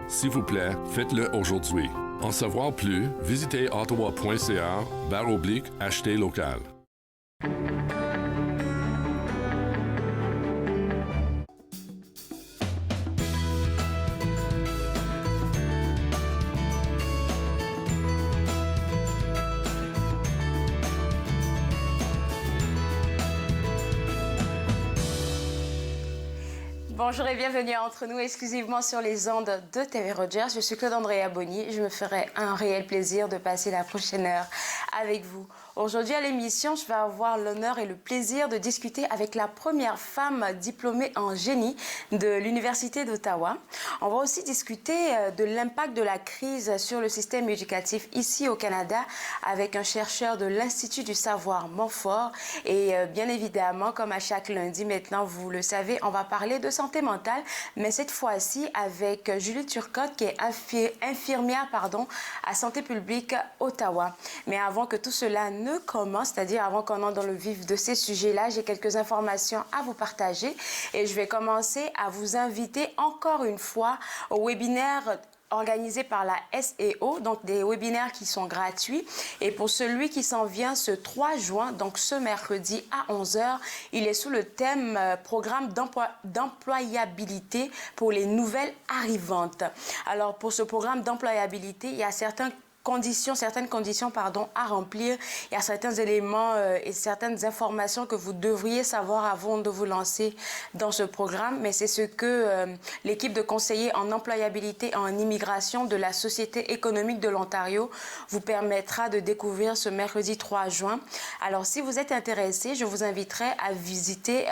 S'il vous plaît, faites-le aujourd'hui. En savoir plus, visitez ottawa.ca/acheter local. Bonjour et bienvenue entre nous exclusivement sur les ondes de TV Rogers. Je suis Claude Andrea Bonny. Je me ferai un réel plaisir de passer la prochaine heure avec vous. Aujourd'hui à l'émission, je vais avoir l'honneur et le plaisir de discuter avec la première femme diplômée en génie de l'Université d'Ottawa. On va aussi discuter de l'impact de la crise sur le système éducatif ici au Canada avec un chercheur de l'Institut du savoir Montfort. Et bien évidemment, comme à chaque lundi maintenant, vous le savez, on va parler de santé mentale, mais cette fois-ci avec Julie Turcotte qui est infirmière à Santé publique Ottawa. Mais avant que tout cela ne commence, c'est-à-dire avant qu'on entre dans le vif de ces sujets-là, j'ai quelques informations à vous partager et je vais commencer à vous inviter encore une fois au webinaire organisé par la SEO, donc des webinaires qui sont gratuits. Et pour celui qui s'en vient ce 3 juin, donc ce mercredi à 11h, il est sous le thème programme d'employabilité pour les nouvelles arrivantes. Alors pour ce programme d'employabilité, il y a certaines conditions à remplir. Il y a certains éléments et certaines informations que vous devriez savoir avant de vous lancer dans ce programme, mais c'est ce que l'équipe de conseillers en employabilité et en immigration de la Société économique de l'Ontario vous permettra de découvrir ce mercredi 3 juin. Alors, si vous êtes intéressé, je vous inviterai à visiter,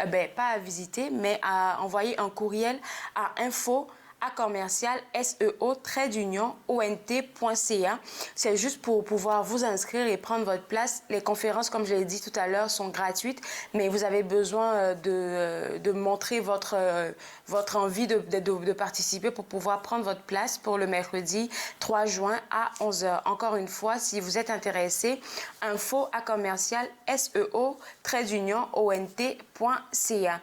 mais à envoyer un courriel à info@SEO-ONT.ca. C'est juste pour pouvoir vous inscrire et prendre votre place. Les conférences, comme je l'ai dit tout à l'heure, sont gratuites, mais vous avez besoin de montrer votre envie de participer pour pouvoir prendre votre place pour le mercredi 3 juin à 11h. Encore une fois, si vous êtes intéressé, info@SEO-ONT.ca.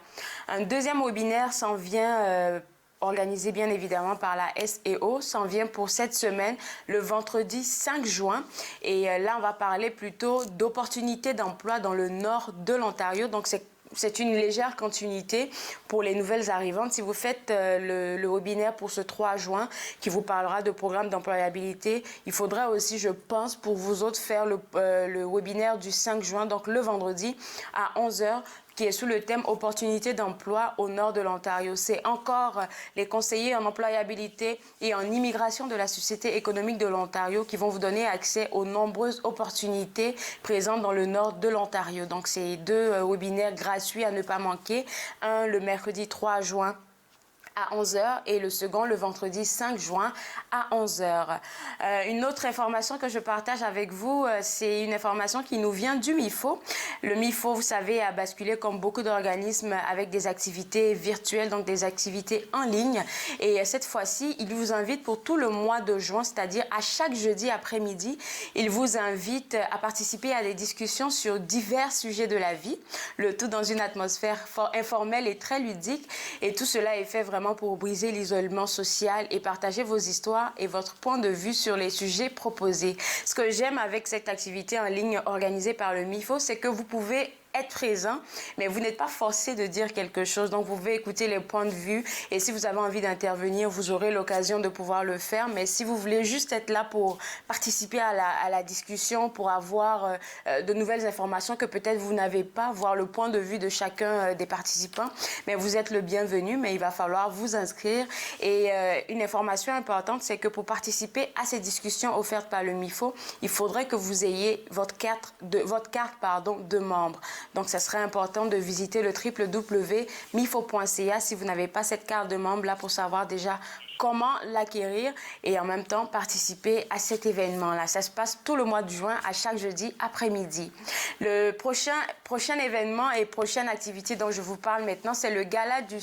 Un deuxième webinaire s'en vient organisé bien évidemment par la SEO, s'en vient pour cette semaine, le vendredi 5 juin. Et là, on va parler plutôt d'opportunités d'emploi dans le nord de l'Ontario. Donc, c'est une légère continuité pour les nouvelles arrivantes. Si vous faites le webinaire pour ce 3 juin qui vous parlera de programme d'employabilité, il faudra aussi, je pense, pour vous autres faire le webinaire du 5 juin, donc le vendredi à 11h, qui est sous le thème opportunités d'emploi au nord de l'Ontario. C'est encore les conseillers en employabilité et en immigration de la Société économique de l'Ontario qui vont vous donner accès aux nombreuses opportunités présentes dans le nord de l'Ontario. Donc, c'est deux webinaires gratuits à ne pas manquer. Un le mercredi 3 juin à 11h et le second le vendredi 5 juin à 11h. Une autre information que je partage avec vous, c'est une information qui nous vient du MIFO. Le MIFO, vous savez, a basculé comme beaucoup d'organismes avec des activités virtuelles, donc des activités en ligne. Et cette fois-ci, il vous invite pour tout le mois de juin, c'est-à-dire à chaque jeudi après-midi, il vous invite à participer à des discussions sur divers sujets de la vie, le tout dans une atmosphère fort informelle et très ludique. Et tout cela est fait vraiment pour briser l'isolement social et partager vos histoires et votre point de vue sur les sujets proposés. Ce que j'aime avec cette activité en ligne organisée par le MIFO, c'est que vous pouvez être présent, mais vous n'êtes pas forcé de dire quelque chose. Donc, vous pouvez écouter les points de vue et si vous avez envie d'intervenir, vous aurez l'occasion de pouvoir le faire. Mais si vous voulez juste être là pour participer à la discussion, pour avoir de nouvelles informations que peut-être vous n'avez pas, voir le point de vue de chacun des participants, mais vous êtes le bienvenu, mais il va falloir vous inscrire. Et une information importante, c'est que pour participer à ces discussions offertes par le MIFO, il faudrait que vous ayez votre carte de membre. Donc, ça serait important de visiter le www.mifo.ca si vous n'avez pas cette carte de membre là pour savoir déjà comment l'acquérir et en même temps participer à cet événement-là. Ça se passe tout le mois de juin à chaque jeudi après-midi. Le prochain événement et prochaine activité dont je vous parle maintenant, c'est le gala du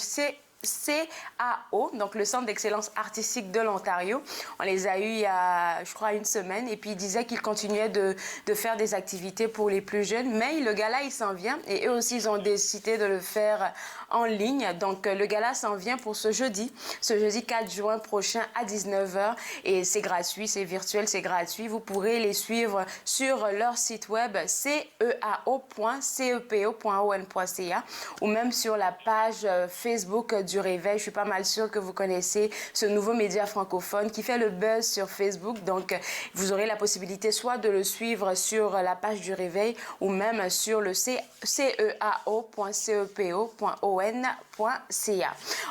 CAO, donc le Centre d'excellence artistique de l'Ontario. On les a eus il y a, je crois, une semaine. Et puis, ils disaient qu'ils continuaient de faire des activités pour les plus jeunes. Mais le gala, il s'en vient. Et eux aussi, ils ont décidé de le faire en ligne. Donc, le gala s'en vient pour ce jeudi 4 juin prochain à 19h. Et c'est gratuit, c'est virtuel, c'est gratuit. Vous pourrez les suivre sur leur site web ceao.cepo.on.ca ou même sur la page Facebook du Réveil. Je suis pas mal sûre que vous connaissez ce nouveau média francophone qui fait le buzz sur Facebook. Donc, vous aurez la possibilité soit de le suivre sur la page du Réveil ou même sur le ceao.cepo.on.ca.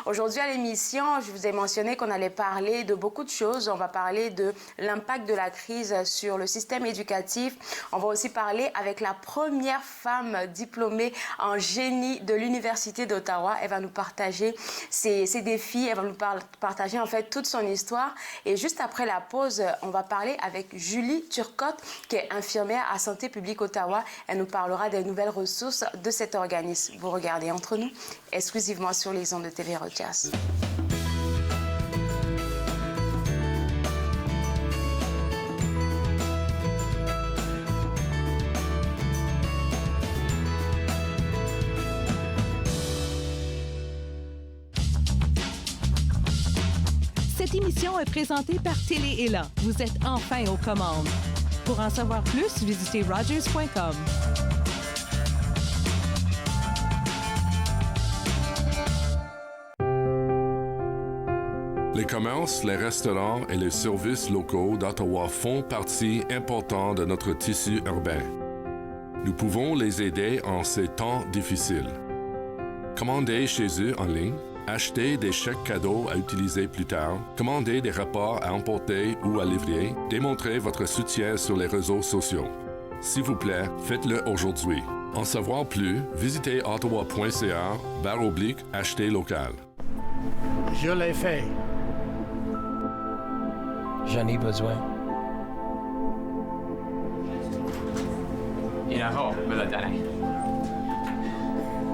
Aujourd'hui à l'émission, je vous ai mentionné qu'on allait parler de beaucoup de choses. On va parler de l'impact de la crise sur le système éducatif. On va aussi parler avec la première femme diplômée en génie de l'Université d'Ottawa. Elle va nous partager ses défis, elle va nous partager en fait toute son histoire. Et juste après la pause, on va parler avec Julie Turcotte, qui est infirmière à Santé publique Ottawa. Elle nous parlera des nouvelles ressources de cet organisme. Vous regardez Entre nous, exclusivement sur les ondes de TV Rogers. Cette émission est présentée par Télé Élan. Vous êtes enfin aux commandes. Pour en savoir plus, visitez rogers.com. Les commerces, les restaurants et les services locaux d'Ottawa font partie importante de notre tissu urbain. Nous pouvons les aider en ces temps difficiles. Commandez chez eux en ligne, acheter des chèques cadeaux à utiliser plus tard, commander des repas à emporter ou à livrer, démontrer votre soutien sur les réseaux sociaux. S'il vous plaît, faites-le aujourd'hui. En savoir plus, visitez ottawa.ca/acheter local. Je l'ai fait. J'en ai besoin. إنه بلدنا.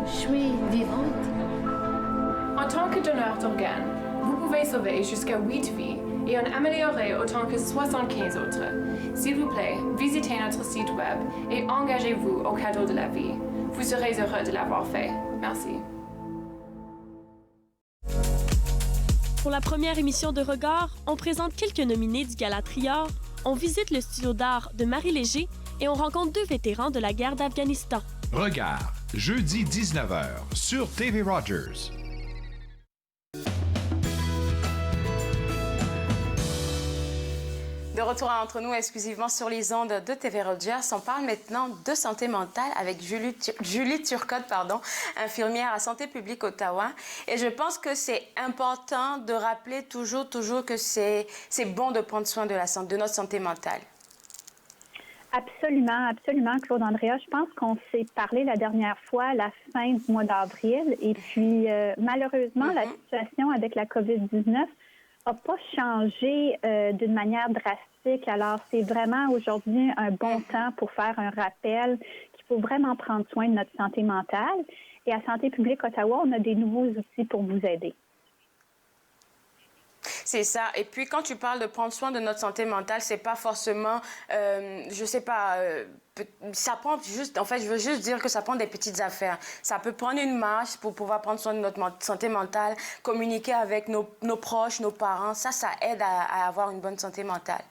Je suis vivante. En tant que donneur d'organes, vous pouvez sauver jusqu'à 8 vies et en améliorer autant que 75 autres. S'il vous plaît, visitez notre site web et engagez-vous au cadeau de la vie. Vous serez heureux de l'avoir fait. Merci. Pour la première émission de Regard, on présente quelques nominés du Gala Triard, on visite le studio d'art de Marie Léger et on rencontre deux vétérans de la guerre d'Afghanistan. Regard, jeudi 19h sur TV Rogers. De retour à Entre nous, exclusivement sur les ondes de TV Rogers. On parle maintenant de santé mentale avec Julie Turcotte, infirmière à Santé publique Ottawa. Et je pense que c'est important de rappeler toujours que c'est bon de prendre soin de notre santé mentale. Absolument, Claude-Andrea. Je pense qu'on s'est parlé la dernière fois à la fin du mois d'avril. Et puis, malheureusement, la situation avec la COVID-19 n'a pas changé d'une manière drastique. Alors, c'est vraiment aujourd'hui un bon temps pour faire un rappel qu'il faut vraiment prendre soin de notre santé mentale. Et à Santé publique Ottawa, on a des nouveaux outils pour vous aider. C'est ça. Et puis, quand tu parles de prendre soin de notre santé mentale, c'est pas forcément, ça prend juste, en fait, je veux juste dire que ça prend des petites affaires. Ça peut prendre une marche pour pouvoir prendre soin de notre santé mentale, communiquer avec nos proches, nos parents. Ça aide à avoir une bonne santé mentale.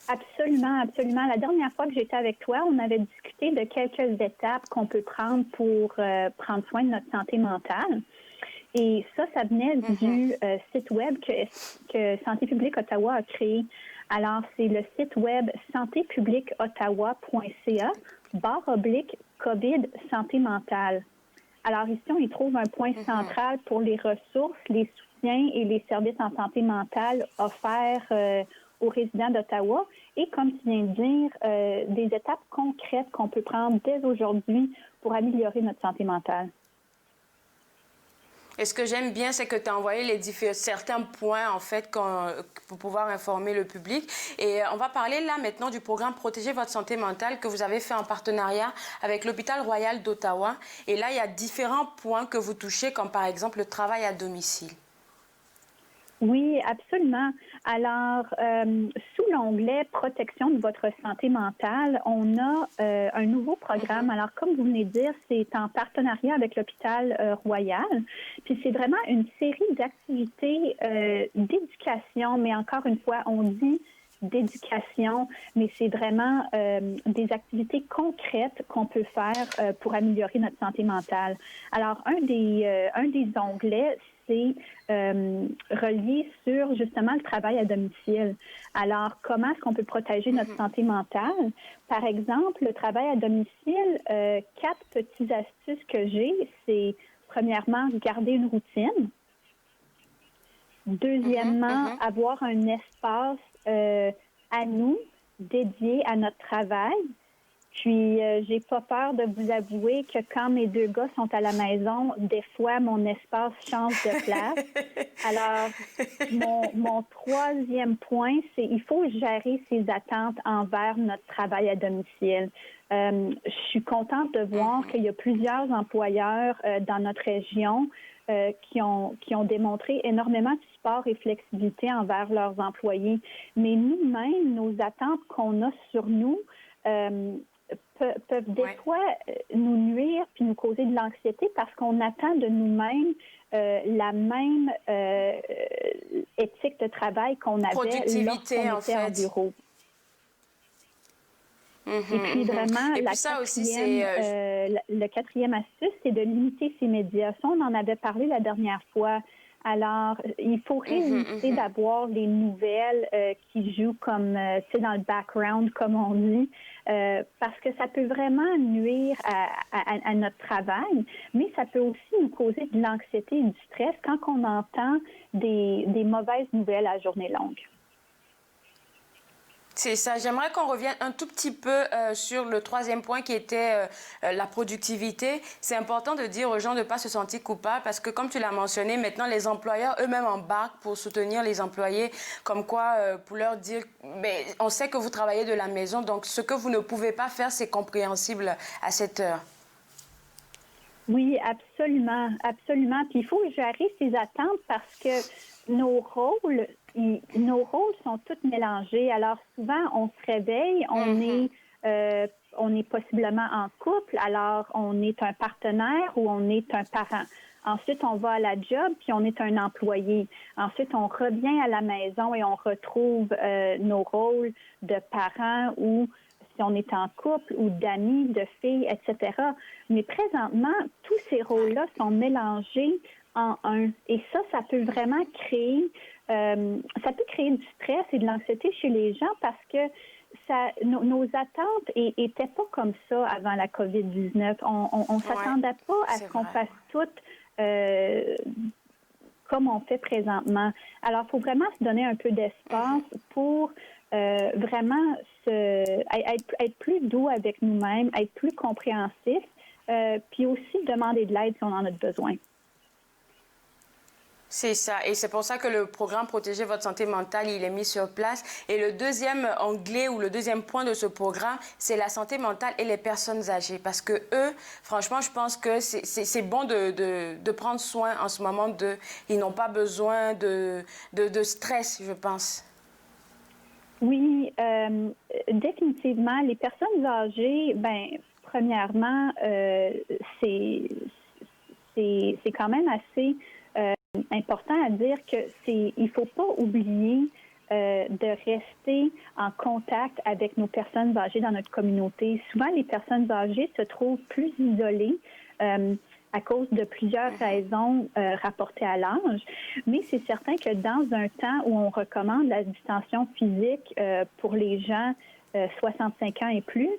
Absolument. La dernière fois que j'étais avec toi, on avait discuté de quelques étapes qu'on peut prendre pour prendre soin de notre santé mentale. Et ça venait du site web que Santé publique Ottawa a créé. Alors, c'est le site web santépubliqueottawa.ca/COVID santé mentale. Alors, ici, on y trouve un point central pour les ressources, les soutiens et les services en santé mentale offerts aux résidents d'Ottawa. Et comme tu viens de dire, des étapes concrètes qu'on peut prendre dès aujourd'hui pour améliorer notre santé mentale. Et ce que j'aime bien, c'est que tu as envoyé certains points, en fait, pour pouvoir informer le public. Et on va parler là maintenant du programme Protéger votre santé mentale que vous avez fait en partenariat avec l'Hôpital Royal d'Ottawa. Et là, il y a différents points que vous touchez, comme par exemple le travail à domicile. Oui, absolument. Alors, sous l'onglet « Protection de votre santé mentale », on a un nouveau programme. Alors, comme vous venez de dire, c'est en partenariat avec l'Hôpital Royal. Puis, c'est vraiment une série d'activités d'éducation, mais encore une fois, on dit d'éducation, mais c'est vraiment des activités concrètes qu'on peut faire pour améliorer notre santé mentale. Alors, un des onglets, c'est relié sur justement le travail à domicile. Alors, comment est-ce qu'on peut protéger notre santé mentale? Par exemple, le travail à domicile, 4 petites astuces que j'ai, c'est premièrement, garder une routine. Deuxièmement, avoir un espace à nous dédié à notre travail. Puis, j'ai pas peur de vous avouer que quand mes 2 gars sont à la maison, des fois, mon espace change de place. Alors, mon troisième point, c'est il faut gérer ses attentes envers notre travail à domicile. Je suis contente de voir qu'il y a plusieurs employeurs dans notre région qui ont démontré énormément de support et flexibilité envers leurs employés. Mais nous-mêmes, nos attentes qu'on a sur nous peuvent des fois nous nuire puis nous causer de l'anxiété parce qu'on attend de nous-mêmes la même éthique de travail qu'on avait lorsqu'on était en bureau. Et puis vraiment, le quatrième astuce, c'est de limiter ses médias. Ça, on en avait parlé la dernière fois. Alors, il faut éviter d'avoir les nouvelles qui jouent comme, tu sais, dans le background, comme on dit, parce que ça peut vraiment nuire à notre travail, mais ça peut aussi nous causer de l'anxiété et du stress quand on entend des mauvaises nouvelles à journée longue. C'est ça. J'aimerais qu'on revienne un tout petit peu sur le troisième point qui était la productivité. C'est important de dire aux gens de ne pas se sentir coupables parce que, comme tu l'as mentionné, maintenant, les employeurs eux-mêmes embarquent pour soutenir les employés, comme quoi pour leur dire mais on sait que vous travaillez de la maison, donc ce que vous ne pouvez pas faire, c'est compréhensible à cette heure. Oui, absolument, absolument. Puis il faut gérer ses attentes parce que nos rôles sont tous mélangés. Alors souvent, on se réveille, on est possiblement en couple, alors on est un partenaire ou on est un parent. Ensuite, on va à la job, puis on est un employé. Ensuite, on revient à la maison et on retrouve nos rôles de parents ou si on est en couple ou d'amis, de filles, etc. Mais présentement, tous ces rôles-là sont mélangés en un. Et ça peut vraiment créer du stress et de l'anxiété chez les gens parce que nos attentes n'étaient pas comme ça avant la COVID-19. On ne s'attendait pas à ce qu'on fasse tout comme on fait présentement. Alors, il faut vraiment se donner un peu d'espace pour vraiment être plus doux avec nous-mêmes, être plus compréhensif, puis aussi demander de l'aide si on en a besoin. C'est ça. Et c'est pour ça que le programme Protéger votre santé mentale, il est mis sur place. Et le deuxième onglet ou le deuxième point de ce programme, c'est la santé mentale et les personnes âgées. Parce que eux, franchement, je pense que c'est bon de prendre soin en ce moment d'eux. Ils n'ont pas besoin de stress, je pense. Oui, définitivement. Les personnes âgées, premièrement, c'est quand même assez important à dire que il faut pas oublier de rester en contact avec nos personnes âgées dans notre communauté. Souvent, les personnes âgées se trouvent plus isolées à cause de plusieurs raisons rapportées à l'âge. Mais c'est certain que dans un temps où on recommande la distanciation physique pour les gens 65 ans et plus,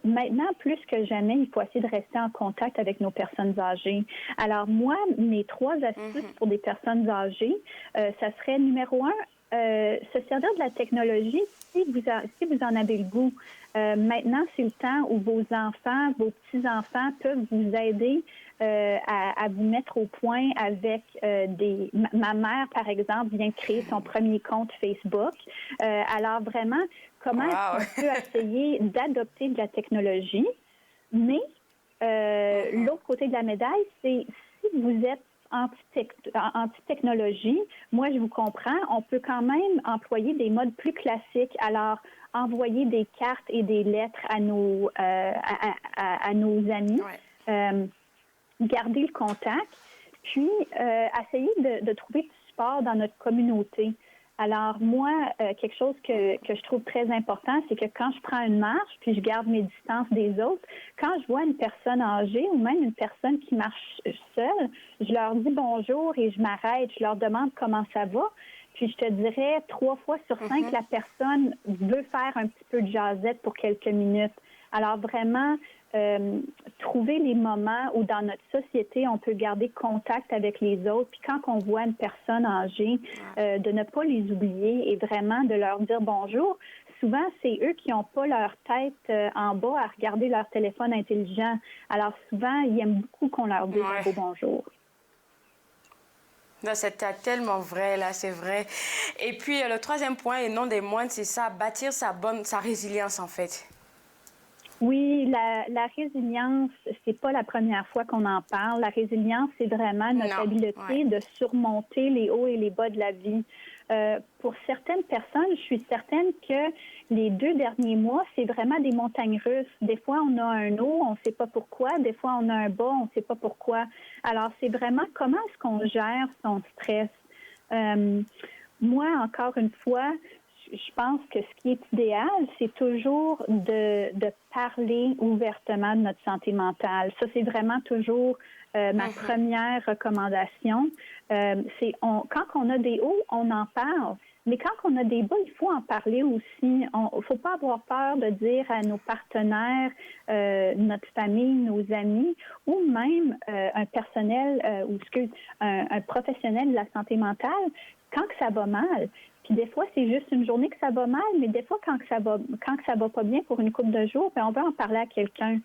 maintenant, plus que jamais, il faut essayer de rester en contact avec nos personnes âgées. Alors moi, mes 3 astuces pour des personnes âgées, ça serait numéro 1, se servir de la technologie, si vous en avez le goût. Maintenant, c'est le temps où vos enfants, vos petits-enfants peuvent vous aider à vous mettre au point avec Ma mère, par exemple, vient de créer son premier compte Facebook. Alors vraiment, comment est-ce qu'on peut essayer d'adopter de la technologie? Mais l'autre côté de la médaille, c'est si vous êtes anti-technologie, moi, je vous comprends, on peut quand même employer des modes plus classiques. Alors, envoyer des cartes et des lettres à nos amis, garder le contact, puis essayer de trouver du support dans notre communauté. Alors, moi, quelque chose que je trouve très important, c'est que quand je prends une marche, puis je garde mes distances des autres, quand je vois une personne âgée ou même une personne qui marche seule, je leur dis bonjour et je m'arrête, je leur demande comment ça va. Puis je te dirais 3 fois sur 5, la personne veut faire un petit peu de jasette pour quelques minutes. Alors vraiment, trouver les moments où dans notre société, on peut garder contact avec les autres. Puis quand on voit une personne âgée, de ne pas les oublier et vraiment de leur dire bonjour. Souvent, c'est eux qui n'ont pas leur tête en bas à regarder leur téléphone intelligent. Alors souvent, ils aiment beaucoup qu'on leur dise un beau bonjour. Non, c'est tellement vrai, là, c'est vrai. Et puis, le troisième point, et non des moindres, c'est ça, bâtir sa résilience, en fait. Oui, la résilience, c'est pas la première fois qu'on en parle. La résilience, c'est vraiment notre habileté de surmonter les hauts et les bas de la vie. Pour certaines personnes, je suis certaine que les 2 derniers mois, c'est vraiment des montagnes russes. Des fois, on a un haut, on ne sait pas pourquoi. Des fois, on a un bas, on ne sait pas pourquoi. Alors, c'est vraiment comment est-ce qu'on gère son stress. Moi, encore une fois, je pense que ce qui est idéal, c'est toujours de parler ouvertement de notre santé mentale. Ça, c'est vraiment toujours ma première recommandation. Quand on a des hauts, on en parle. Mais quand on a des bas, il faut en parler aussi. Il ne faut pas avoir peur de dire à nos partenaires, notre famille, nos amis, ou même un professionnel de la santé mentale, quand que ça va mal. Puis des fois, c'est juste une journée que ça va mal, mais des fois, quand que ça va pas bien pour une couple de jours, bien, on veut en parler à quelqu'un.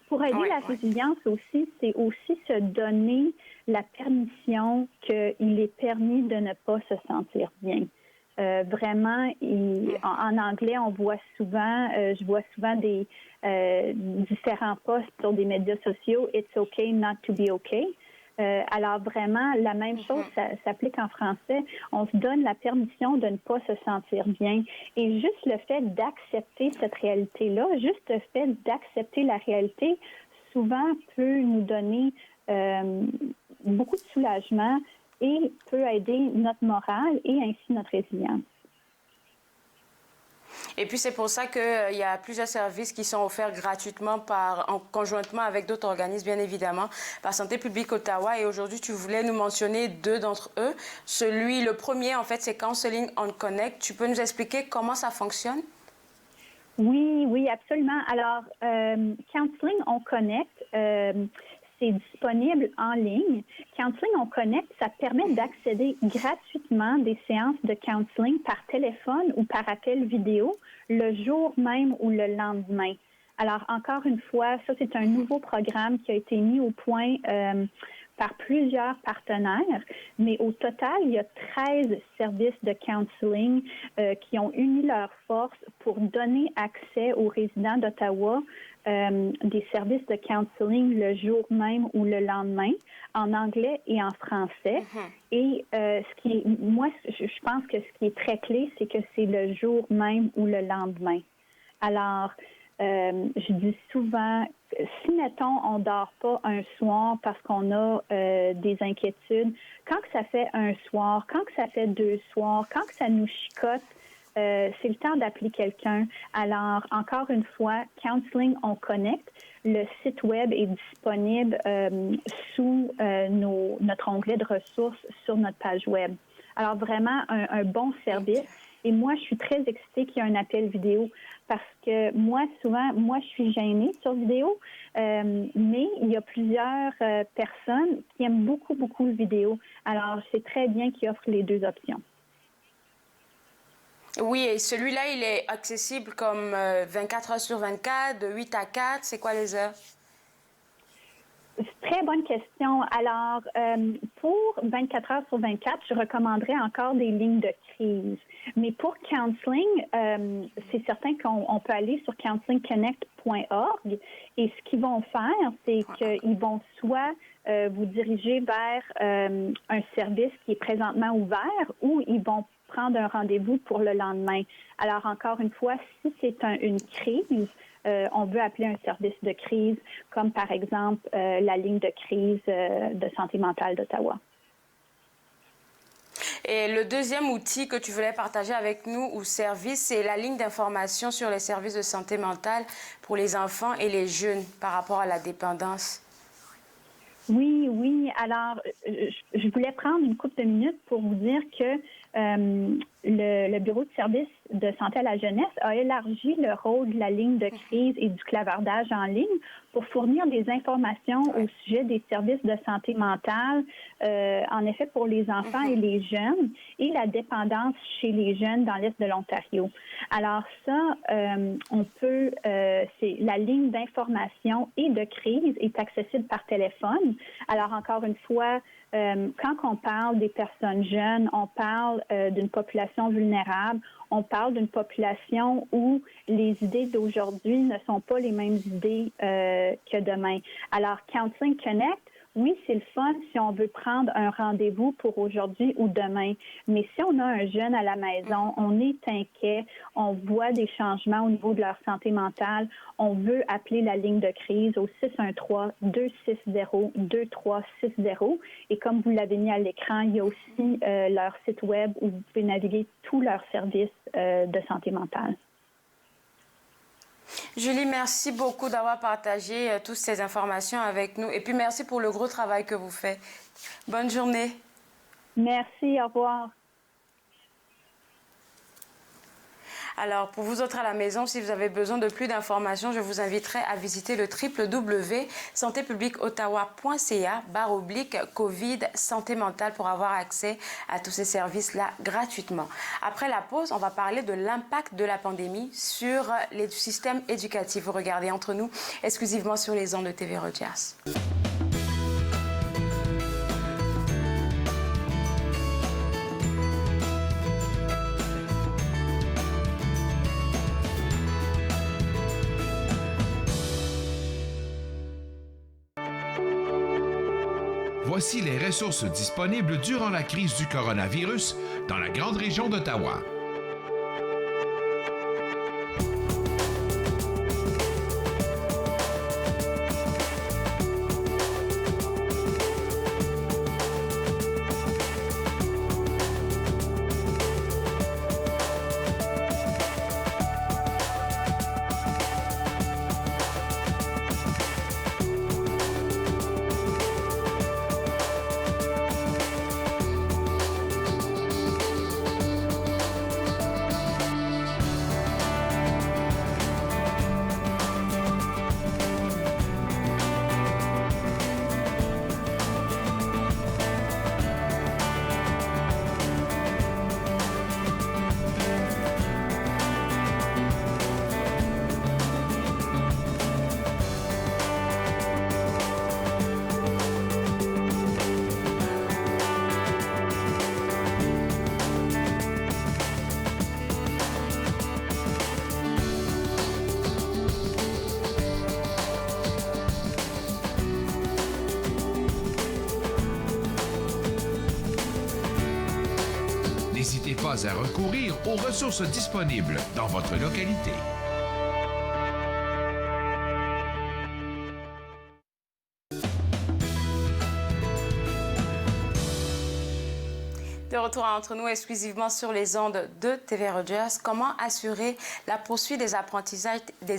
Pour aider la résilience aussi, c'est aussi se donner la permission qu'il est permis de ne pas se sentir bien. Vraiment, en anglais, on voit souvent, je vois souvent des différents posts sur des médias sociaux, « It's okay not to be okay ». Alors vraiment, la même chose s'applique en français. On se donne la permission de ne pas se sentir bien. Et juste le fait d'accepter cette réalité-là, juste le fait d'accepter la réalité, souvent peut nous donner beaucoup de soulagement et peut aider notre morale et ainsi notre résilience. Et puis, c'est pour ça qu'il y a plusieurs services qui sont offerts gratuitement conjointement avec d'autres organismes, bien évidemment, par Santé publique Ottawa. Et aujourd'hui, tu voulais nous mentionner 2 d'entre eux. Le premier, en fait, c'est Counseling on Connect. Tu peux nous expliquer comment ça fonctionne? Oui, absolument. Alors, Counseling on Connect, c'est disponible en ligne. Counseling on Connect, ça permet d'accéder gratuitement des séances de counseling par téléphone ou par appel vidéo le jour même ou le lendemain. Alors, encore une fois, ça, c'est un nouveau programme qui a été mis au point par plusieurs partenaires, mais au total, il y a 13 services de counseling qui ont uni leurs forces pour donner accès aux résidents d'Ottawa des services de counseling le jour même ou le lendemain, en anglais et en français. Et moi, je pense que ce qui est très clé, c'est que c'est le jour même ou le lendemain. Alors, je dis souvent, si, mettons, on ne dort pas un soir parce qu'on a des inquiétudes, quand que ça fait un soir, quand que ça fait 2 soirs, quand que ça nous chicote, c'est le temps d'appeler quelqu'un. Alors, encore une fois, Counseling on Connect, le site web est disponible sous notre onglet de ressources sur notre page web. Alors, vraiment, un bon service. Et moi, je suis très excitée qu'il y ait un appel vidéo parce que moi, souvent, je suis gênée sur vidéo, mais il y a plusieurs personnes qui aiment beaucoup, beaucoup le vidéo. Alors, c'est très bien qu'ils offrent les 2 options. Oui, et celui-là, il est accessible comme 24 heures sur 24, de 8 à 4. C'est quoi les heures? Très bonne question. Alors, pour 24 heures sur 24, je recommanderais encore des lignes de crise. Mais pour counseling, c'est certain qu'on peut aller sur counselingconnect.org et ce qu'ils vont faire, c'est qu'ils vont soit vous diriger vers un service qui est présentement ouvert ou ils vont prendre un rendez-vous pour le lendemain. Alors, encore une fois, si c'est une crise, on veut appeler un service de crise, comme par exemple la ligne de crise de santé mentale d'Ottawa. Et le deuxième outil que tu voulais partager avec nous ou service, c'est la ligne d'information sur les services de santé mentale pour les enfants et les jeunes par rapport à la dépendance. Oui, oui. Alors, je voulais prendre une couple de minutes pour vous dire que le Bureau de service de santé à la jeunesse a élargi le rôle de la ligne de crise et du clavardage en ligne pour fournir des informations au sujet des services de santé mentale, en effet pour les enfants et les jeunes, et la dépendance chez les jeunes dans l'Est de l'Ontario. Alors ça, on peut, c'est la ligne d'information et de crise est accessible par téléphone. Alors encore une fois, quand on parle des personnes jeunes, on parle d'une population vulnérable, on parle d'une population où les idées d'aujourd'hui ne sont pas les mêmes idées que demain. Alors, Counseling Connect, oui, c'est le fun si on veut prendre un rendez-vous pour aujourd'hui ou demain. Mais si on a un jeune à la maison, on est inquiet, on voit des changements au niveau de leur santé mentale, on veut appeler la ligne de crise au 613-260-2360. Et comme vous l'avez mis à l'écran, il y a aussi leur site web où vous pouvez naviguer tous leurs services de santé mentale. Julie, merci beaucoup d'avoir partagé toutes ces informations avec nous. Et puis, merci pour le gros travail que vous faites. Bonne journée. Merci, au revoir. Alors, pour vous autres à la maison, si vous avez besoin de plus d'informations, je vous inviterai à visiter le www.santépubliqueottawa.ca/COVID santé mentale pour avoir accès à tous ces services-là gratuitement. Après la pause, on va parler de l'impact de la pandémie sur les systèmes éducatifs. Vous regardez Entre nous, exclusivement sur les ondes de TV Rogers. Voici les ressources disponibles durant la crise du coronavirus dans la grande région d'Ottawa. N'hésitez pas à recourir aux ressources disponibles dans votre localité. De retour Entre nous exclusivement sur les ondes de TV Rogers. Comment assurer la poursuite des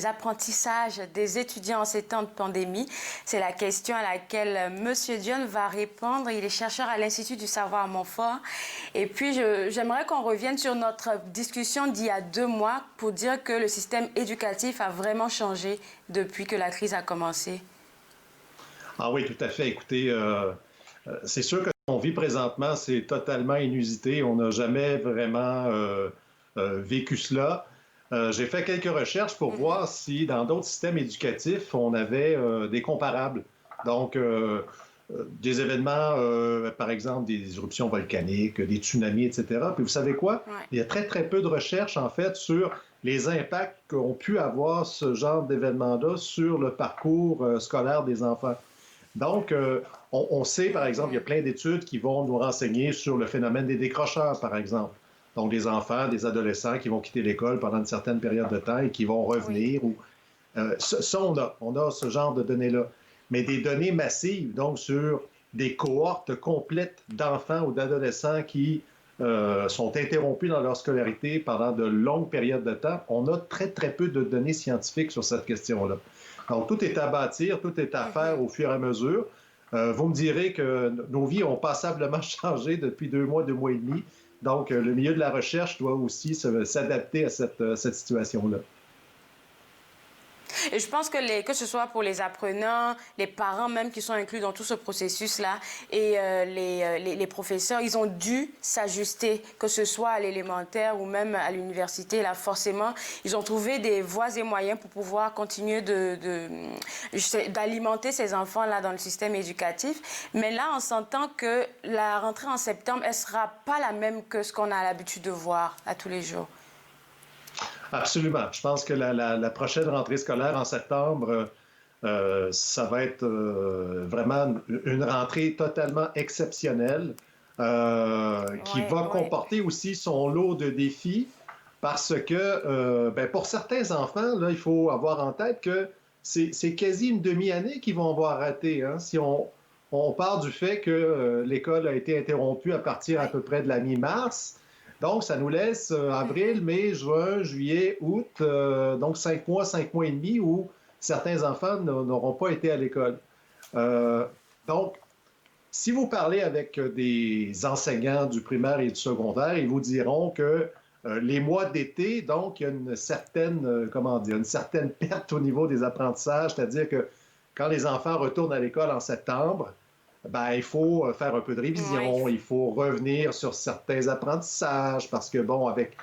apprentissages des étudiants en ces temps de pandémie? C'est la question à laquelle M. Dion va répondre. Il est chercheur à l'Institut du savoir à Montfort. Et puis, j'aimerais qu'on revienne sur notre discussion d'il y a 2 mois pour dire que le système éducatif a vraiment changé depuis que la crise a commencé. Ah oui, tout à fait. Écoutez, c'est sûr que ce qu'on vit présentement, c'est totalement inusité. On n'a jamais vraiment vécu cela. J'ai fait quelques recherches pour voir si dans d'autres systèmes éducatifs, on avait des comparables. Donc, des événements, par exemple, des éruptions volcaniques, des tsunamis, etc. Puis vous savez quoi? Ouais. Il y a très, très peu de recherches, en fait, sur les impacts qu'ont pu avoir ce genre d'événements-là sur le parcours scolaire des enfants. Donc, on sait, par exemple, il y a plein d'études qui vont nous renseigner sur le phénomène des décrocheurs, par exemple. Donc, des enfants, des adolescents qui vont quitter l'école pendant une certaine période de temps et qui vont revenir. Oui. Ça, on a ce genre de données-là. Mais des données massives, donc sur des cohortes complètes d'enfants ou d'adolescents qui sont interrompus dans leur scolarité pendant de longues périodes de temps, on a très, très peu de données scientifiques sur cette question-là. Donc, tout est à bâtir, tout est à faire au fur et à mesure. Vous me direz que nos vies ont passablement changé depuis 2 mois et demi. Donc, le milieu de la recherche doit aussi s'adapter à cette situation-là. Et je pense que ce soit pour les apprenants, les parents même qui sont inclus dans tout ce processus-là et les professeurs, ils ont dû s'ajuster, que ce soit à l'élémentaire ou même à l'université. Là, forcément, ils ont trouvé des voies et moyens pour pouvoir continuer d'alimenter ces enfants-là dans le système éducatif. Mais là, on s'entend que la rentrée en septembre, elle ne sera pas la même que ce qu'on a l'habitude de voir à tous les jours. Absolument. Je pense que la prochaine rentrée scolaire en septembre, ça va être vraiment une rentrée totalement exceptionnelle qui va comporter aussi son lot de défis parce que pour certains enfants, là, il faut avoir en tête que c'est quasi une demi-année qu'ils vont avoir raté. Hein, si on part du fait que l'école a été interrompue à partir à peu près de la mi-mars. Donc, ça nous laisse avril, mai, juin, juillet, août, donc 5 mois et demi où certains enfants n'auront pas été à l'école. Donc, si vous parlez avec des enseignants du primaire et du secondaire, ils vous diront que les mois d'été, donc, il y a une certaine, une certaine perte au niveau des apprentissages, c'est-à-dire que quand les enfants retournent à l'école en septembre, il faut faire un peu de révision, il faut revenir sur certains apprentissages parce que, avec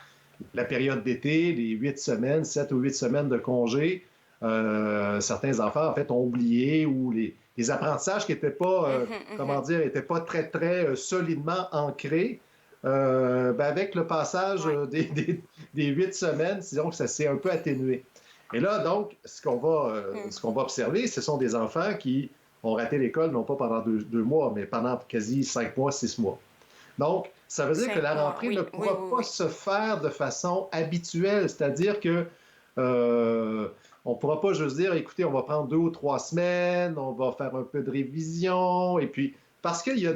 la période d'été, les 7 ou 8 semaines de congé, certains enfants, en fait, ont oublié ou les apprentissages qui n'étaient pas, étaient pas très, très solidement ancrés. Avec le passage des 8 semaines, disons que ça s'est un peu atténué. Et là, donc, ce qu'on va observer, ce sont des enfants qui ont raté l'école, non pas pendant 2 mois, mais pendant quasi 5 mois, 6 mois. Donc, ça veut dire que la rentrée ne pourra pas se faire de façon habituelle, c'est-à-dire que on ne pourra pas juste dire, écoutez, on va prendre 2 ou 3 semaines, on va faire un peu de révision, et puis, parce qu'il y a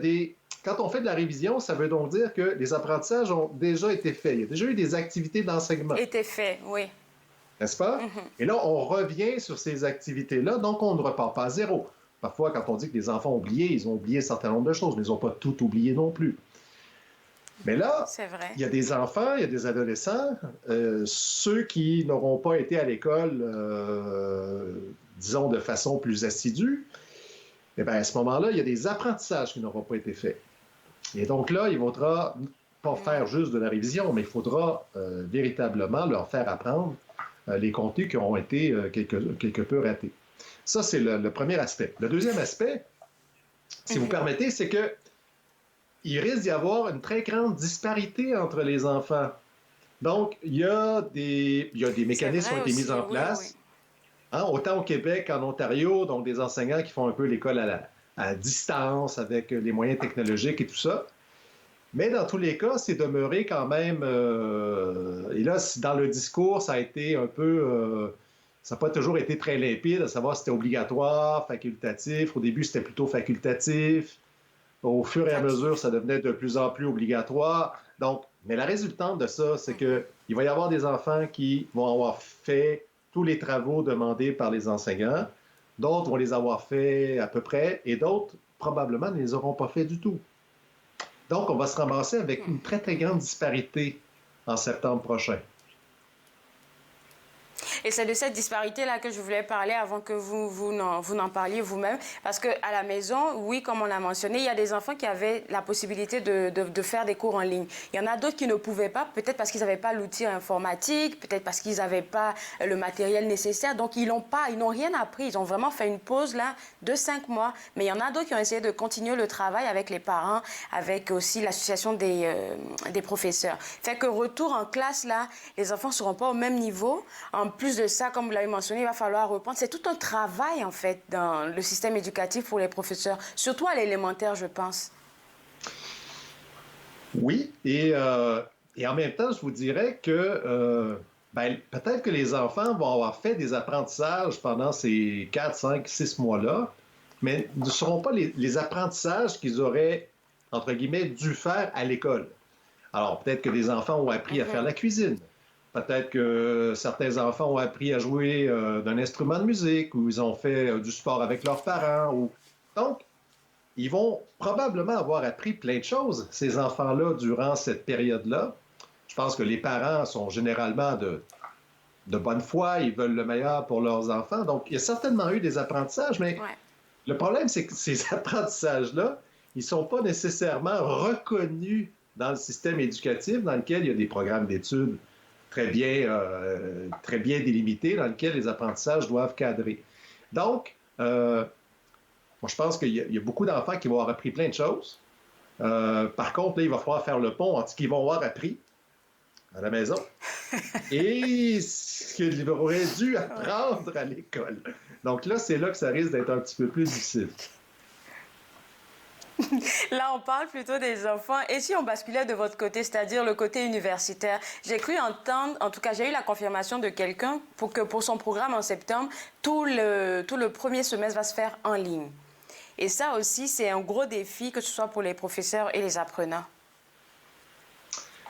quand on fait de la révision, ça veut donc dire que les apprentissages ont déjà été faits. Il y a déjà eu des activités d'enseignement. Été fait, oui. N'est-ce pas? Et là, on revient sur ces activités-là, donc on ne repart pas à zéro. Parfois, quand on dit que les enfants ont oublié, ils ont oublié un certain nombre de choses, mais ils n'ont pas tout oublié non plus. Mais là, il y a des enfants, il y a des adolescents, ceux qui n'auront pas été à l'école, disons, de façon plus assidue, à ce moment-là, il y a des apprentissages qui n'auront pas été faits. Et donc là, il faudra pas faire juste de la révision, mais il faudra véritablement leur faire apprendre les contenus qui ont été quelque peu ratés. Ça, c'est le premier aspect. Le deuxième aspect, si vous permettez, c'est qu'il risque d'y avoir une très grande disparité entre les enfants. Donc, il y a des mécanismes qui ont été mis en place, hein, autant au Québec qu'en Ontario, donc des enseignants qui font un peu l'école à distance avec les moyens technologiques et tout ça. Mais dans tous les cas, c'est demeuré quand même... et là, dans le discours, ça a été un peu... ça n'a pas toujours été très limpide, à savoir si c'était obligatoire, facultatif. Au début, c'était plutôt facultatif. Au fur et à mesure, ça devenait de plus en plus obligatoire. Donc, mais la résultante de ça, c'est qu'il va y avoir des enfants qui vont avoir fait tous les travaux demandés par les enseignants. D'autres vont les avoir fait à peu près, et d'autres, probablement, ne les auront pas fait du tout. Donc, on va se ramasser avec une très, très grande disparité en septembre prochain. Et c'est de cette disparité-là que je voulais parler avant que vous n'en parliez vous-même. Parce qu'à la maison, oui, comme on l'a mentionné, il y a des enfants qui avaient la possibilité de faire des cours en ligne. Il y en a d'autres qui ne pouvaient pas, peut-être parce qu'ils n'avaient pas l'outil informatique, peut-être parce qu'ils n'avaient pas le matériel nécessaire. Donc, ils n'ont rien appris. Ils ont vraiment fait une pause là de 5 mois. Mais il y en a d'autres qui ont essayé de continuer le travail avec les parents, avec aussi l'association des professeurs. Fait que retour en classe, là, les enfants ne seront pas au même niveau. En plus de ça, comme vous l'avez mentionné, il va falloir reprendre. C'est tout un travail, en fait, dans le système éducatif pour les professeurs, surtout à l'élémentaire, je pense. Oui, et en même temps, je vous dirais que peut-être que les enfants vont avoir fait des apprentissages pendant ces 4, 5, 6 mois-là, mais ne seront pas les apprentissages qu'ils auraient, entre guillemets, dû faire à l'école. Alors, peut-être que des enfants ont appris à faire la cuisine. Peut-être que certains enfants ont appris à jouer d'un instrument de musique ou ils ont fait du sport avec leurs parents. Donc, ils vont probablement avoir appris plein de choses, ces enfants-là, durant cette période-là. Je pense que les parents sont généralement de bonne foi, ils veulent le meilleur pour leurs enfants. Donc, il y a certainement eu des apprentissages, mais le problème, c'est que ces apprentissages-là, ils ne sont pas nécessairement reconnus dans le système éducatif, dans lequel il y a des programmes d'études très bien délimités, dans lesquels les apprentissages doivent cadrer. Donc, moi, je pense qu'il y a beaucoup d'enfants qui vont avoir appris plein de choses. Par contre, là, il va falloir faire le pont entre ce qu'ils vont avoir appris à la maison et ce qu'ils auraient dû apprendre à l'école. Donc là, c'est là que ça risque d'être un petit peu plus difficile. Là, on parle plutôt des enfants. Et si on basculait de votre côté, c'est-à-dire le côté universitaire, j'ai cru entendre, en tout cas, j'ai eu la confirmation de quelqu'un pour son programme en septembre, tout le premier semestre va se faire en ligne. Et ça aussi, c'est un gros défi, que ce soit pour les professeurs et les apprenants.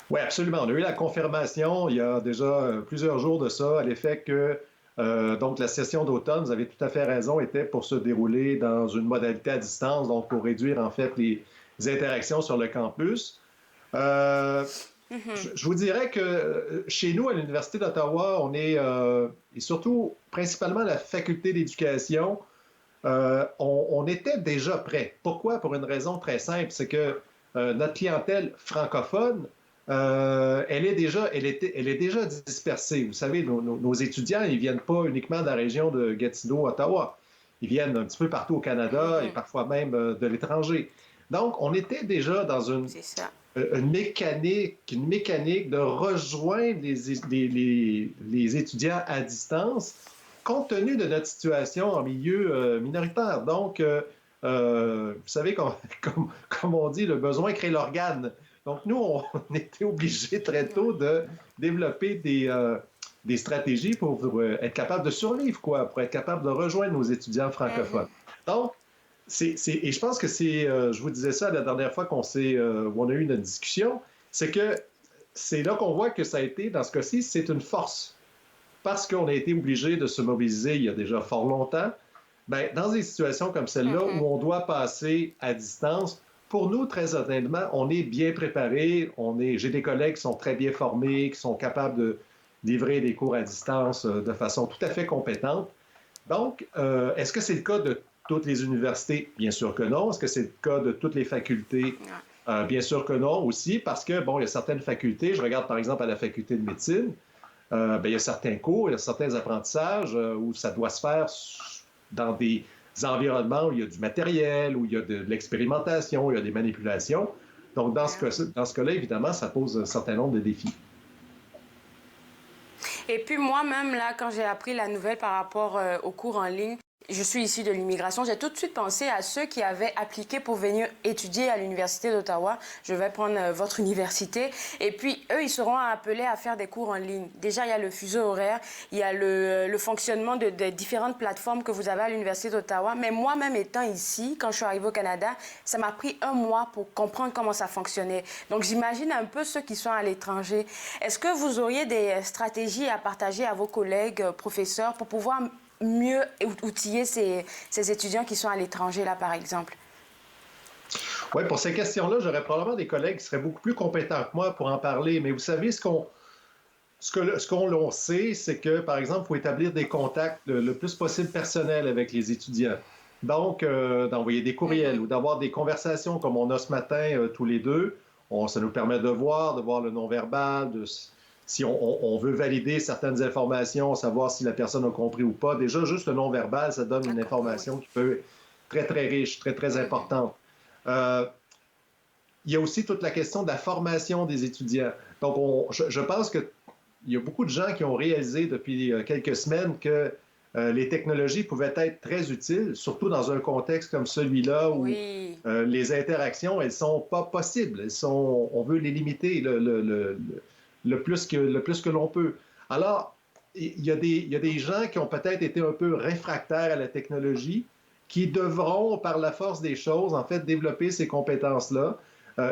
Oui, absolument. On a eu la confirmation il y a déjà plusieurs jours de ça, à l'effet que donc la session d'automne, vous avez tout à fait raison, était pour se dérouler dans une modalité à distance, donc pour réduire en fait les interactions sur le campus. Je vous dirais que chez nous, à l'Université d'Ottawa, on est, et surtout principalement la faculté d'éducation, on était déjà prêts. Pourquoi? Pour une raison très simple, c'est que notre clientèle francophone, elle est déjà dispersée. Vous savez, nos étudiants, ils ne viennent pas uniquement de la région de Gatineau, Ottawa. Ils viennent un petit peu partout au Canada et parfois même de l'étranger. Donc, on était déjà dans une mécanique de rejoindre les étudiants à distance, compte tenu de notre situation en milieu minoritaire. Donc, vous savez, comme on dit, le besoin crée l'organe. Donc, nous, on était obligés très tôt de développer des stratégies pour être capable de survivre, pour être capable de rejoindre nos étudiants francophones. Donc, et je pense que je vous disais ça la dernière fois où on a eu une discussion, c'est que c'est là qu'on voit que ça a été, dans ce cas-ci, c'est une force. Parce qu'on a été obligé de se mobiliser il y a déjà fort longtemps, dans des situations comme celle-là où on doit passer à distance, pour nous, très honnêtement, on est bien préparés. J'ai des collègues qui sont très bien formés, qui sont capables de livrer des cours à distance de façon tout à fait compétente. Donc, est-ce que c'est le cas de toutes les universités? Bien sûr que non. Est-ce que c'est le cas de toutes les facultés? Bien sûr que non aussi, parce que, il y a certaines facultés. Je regarde par exemple à la faculté de médecine. Il y a certains cours, il y a certains apprentissages où ça doit se faire dans des environnements où il y a du matériel, où il y a de l'expérimentation, où il y a des manipulations. Donc, dans ce cas-là, évidemment, ça pose un certain nombre de défis. Et puis moi-même, là, quand j'ai appris la nouvelle par rapport aux cours en ligne, je suis issue de l'immigration. J'ai tout de suite pensé à ceux qui avaient appliqué pour venir étudier à l'Université d'Ottawa. Je vais prendre votre université. Et puis, eux, ils seront appelés à faire des cours en ligne. Déjà, il y a le fuseau horaire, il y a le fonctionnement de différentes plateformes que vous avez à l'Université d'Ottawa. Mais moi-même étant ici, quand je suis arrivée au Canada, ça m'a pris 1 mois pour comprendre comment ça fonctionnait. Donc, j'imagine un peu ceux qui sont à l'étranger. Est-ce que vous auriez des stratégies à partager à vos collègues professeurs pour pouvoir mieux outiller ces étudiants qui sont à l'étranger, là, par exemple? Oui, pour ces questions-là, j'aurais probablement des collègues qui seraient beaucoup plus compétents que moi pour en parler. Mais vous savez, ce Ce qu'on sait, c'est que, par exemple, il faut établir des contacts le plus possible personnels avec les étudiants. Donc, d'envoyer des courriels ou d'avoir des conversations comme on a ce matin tous les deux. Ça nous permet de voir le non-verbal, si on veut valider certaines informations, savoir si la personne a compris ou pas. Déjà, juste le non-verbal, ça donne une information qui peut être très, très riche, très, très importante. Il y a aussi toute la question de la formation des étudiants. Donc, je pense qu'il y a beaucoup de gens qui ont réalisé depuis quelques semaines que les technologies pouvaient être très utiles, surtout dans un contexte comme celui-là où les interactions, elles ne sont pas possibles. On veut les limiter le plus que l'on peut. Alors, il y a des gens qui ont peut-être été un peu réfractaires à la technologie, qui devront, par la force des choses, en fait, développer ces compétences-là.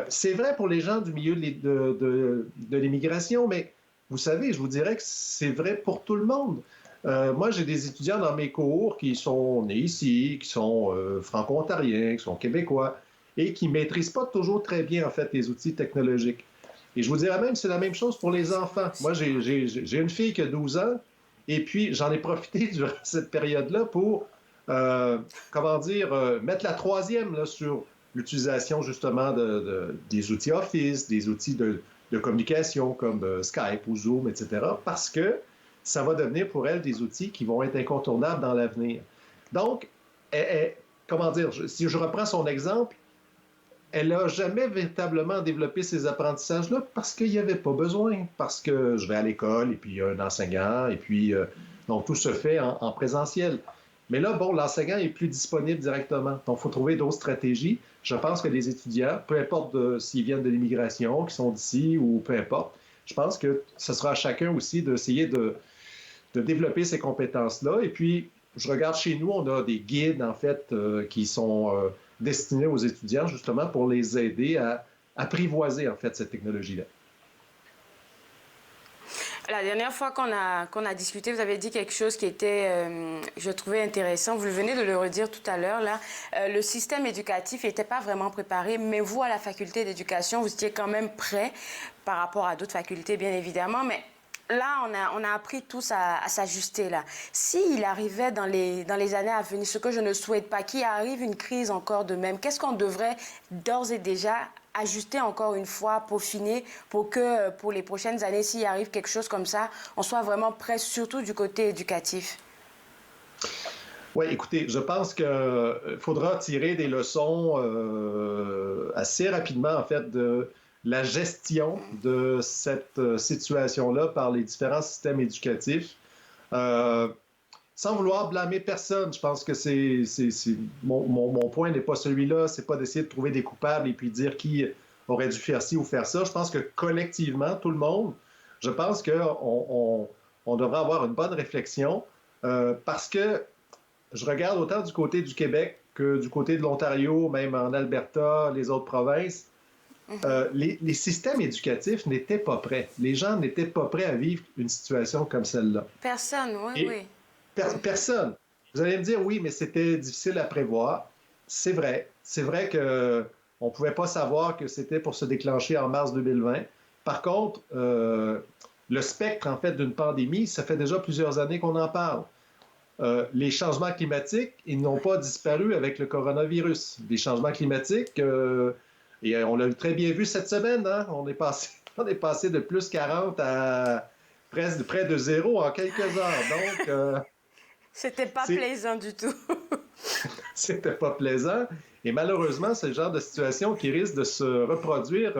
C'est vrai pour les gens du milieu de l'immigration, mais vous savez, je vous dirais que c'est vrai pour tout le monde. Moi, j'ai des étudiants dans mes cours qui sont nés ici, qui sont franco-ontariens, qui sont québécois, et qui ne maîtrisent pas toujours très bien, en fait, les outils technologiques. Et je vous dirais même, c'est la même chose pour les enfants. Moi, j'ai une fille qui a 12 ans, et puis j'en ai profité durant cette période-là pour, mettre la troisième là, sur l'utilisation, justement, des outils Office, des outils de communication comme Skype ou Zoom, etc., parce que ça va devenir pour elle des outils qui vont être incontournables dans l'avenir. Donc, si je reprends son exemple, elle n'a jamais véritablement développé ces apprentissages-là parce qu'il n'y avait pas besoin, parce que je vais à l'école et puis il y a un enseignant et puis donc tout se fait en présentiel. Mais là, bon, l'enseignant est plus disponible directement. Donc, il faut trouver d'autres stratégies. Je pense que les étudiants, peu importe s'ils viennent de l'immigration, qui sont d'ici ou peu importe, je pense que ce sera à chacun aussi d'essayer de développer ces compétences-là. Et puis, je regarde chez nous, on a des guides, en fait, qui sont destinés aux étudiants, justement, pour les aider à apprivoiser, en fait, cette technologie-là. La dernière fois qu'on a discuté, vous avez dit quelque chose qui était, je trouvais intéressant. Vous venez de le redire tout à l'heure, là. Le système éducatif n'était pas vraiment préparé, mais vous, à la faculté d'éducation, vous étiez quand même prêt par rapport à d'autres facultés, bien évidemment, mais là, on a appris tous à s'ajuster, là. S'il arrivait dans les années à venir, ce que je ne souhaite pas, qu'il arrive une crise encore de même, qu'est-ce qu'on devrait d'ores et déjà ajuster encore une fois, peaufiner, pour que pour les prochaines années, s'il arrive quelque chose comme ça, on soit vraiment prêt, surtout du côté éducatif? Oui, écoutez, je pense qu'il faudra tirer des leçons assez rapidement, en fait, de la gestion de cette situation-là par les différents systèmes éducatifs. Sans vouloir blâmer personne, je pense que mon point n'est pas celui-là, c'est pas d'essayer de trouver des coupables et puis dire qui aurait dû faire ci ou faire ça. Je pense que collectivement, tout le monde, je pense qu'on devrait avoir une bonne réflexion parce que je regarde autant du côté du Québec que du côté de l'Ontario, même en Alberta, les autres provinces. Les systèmes éducatifs n'étaient pas prêts. Les gens n'étaient pas prêts à vivre une situation comme celle-là. Personne, oui. Personne. Vous allez me dire, oui, mais c'était difficile à prévoir. C'est vrai. C'est vrai qu'on ne pouvait pas savoir que c'était pour se déclencher en mars 2020. Par contre, le spectre, en fait, d'une pandémie, ça fait déjà plusieurs années qu'on en parle. Les changements climatiques, ils n'ont pas disparu avec le coronavirus. Les changements climatiques, et on l'a très bien vu cette semaine, hein? On est passé de plus 40 à près de zéro en quelques heures. Donc, c'était pas plaisant du tout. C'était pas plaisant. Et malheureusement, c'est le genre de situation qui risque de se reproduire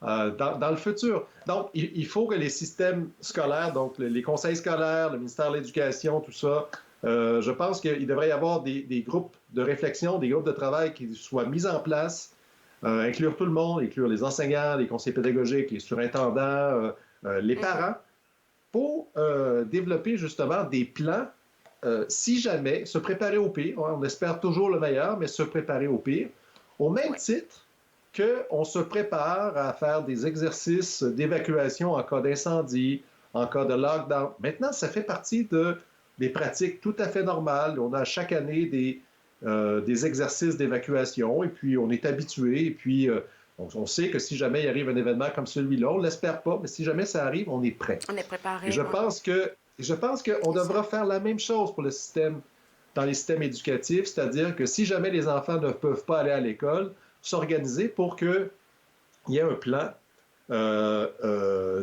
dans le futur. Donc, il faut que les systèmes scolaires, donc les conseils scolaires, le ministère de l'Éducation, tout ça, je pense qu'il devrait y avoir des groupes de réflexion, des groupes de travail qui soient mis en place, inclure tout le monde, inclure les enseignants, les conseillers pédagogiques, les surintendants, les parents, pour développer justement des plans, si jamais, se préparer au pire. On espère toujours le meilleur, mais se préparer au pire. Au même titre qu'on se prépare à faire des exercices d'évacuation en cas d'incendie, en cas de lockdown. Maintenant, ça fait partie des pratiques tout à fait normales. On a chaque année des exercices d'évacuation et puis on est habitué. Et puis On sait que si jamais il arrive un événement comme celui-là, on ne l'espère pas, mais si jamais ça arrive, on est prêt. On est préparé. Et je pense qu'on devra faire la même chose pour le système, dans les systèmes éducatifs, c'est-à-dire que si jamais les enfants ne peuvent pas aller à l'école, s'organiser pour qu'il y ait un plan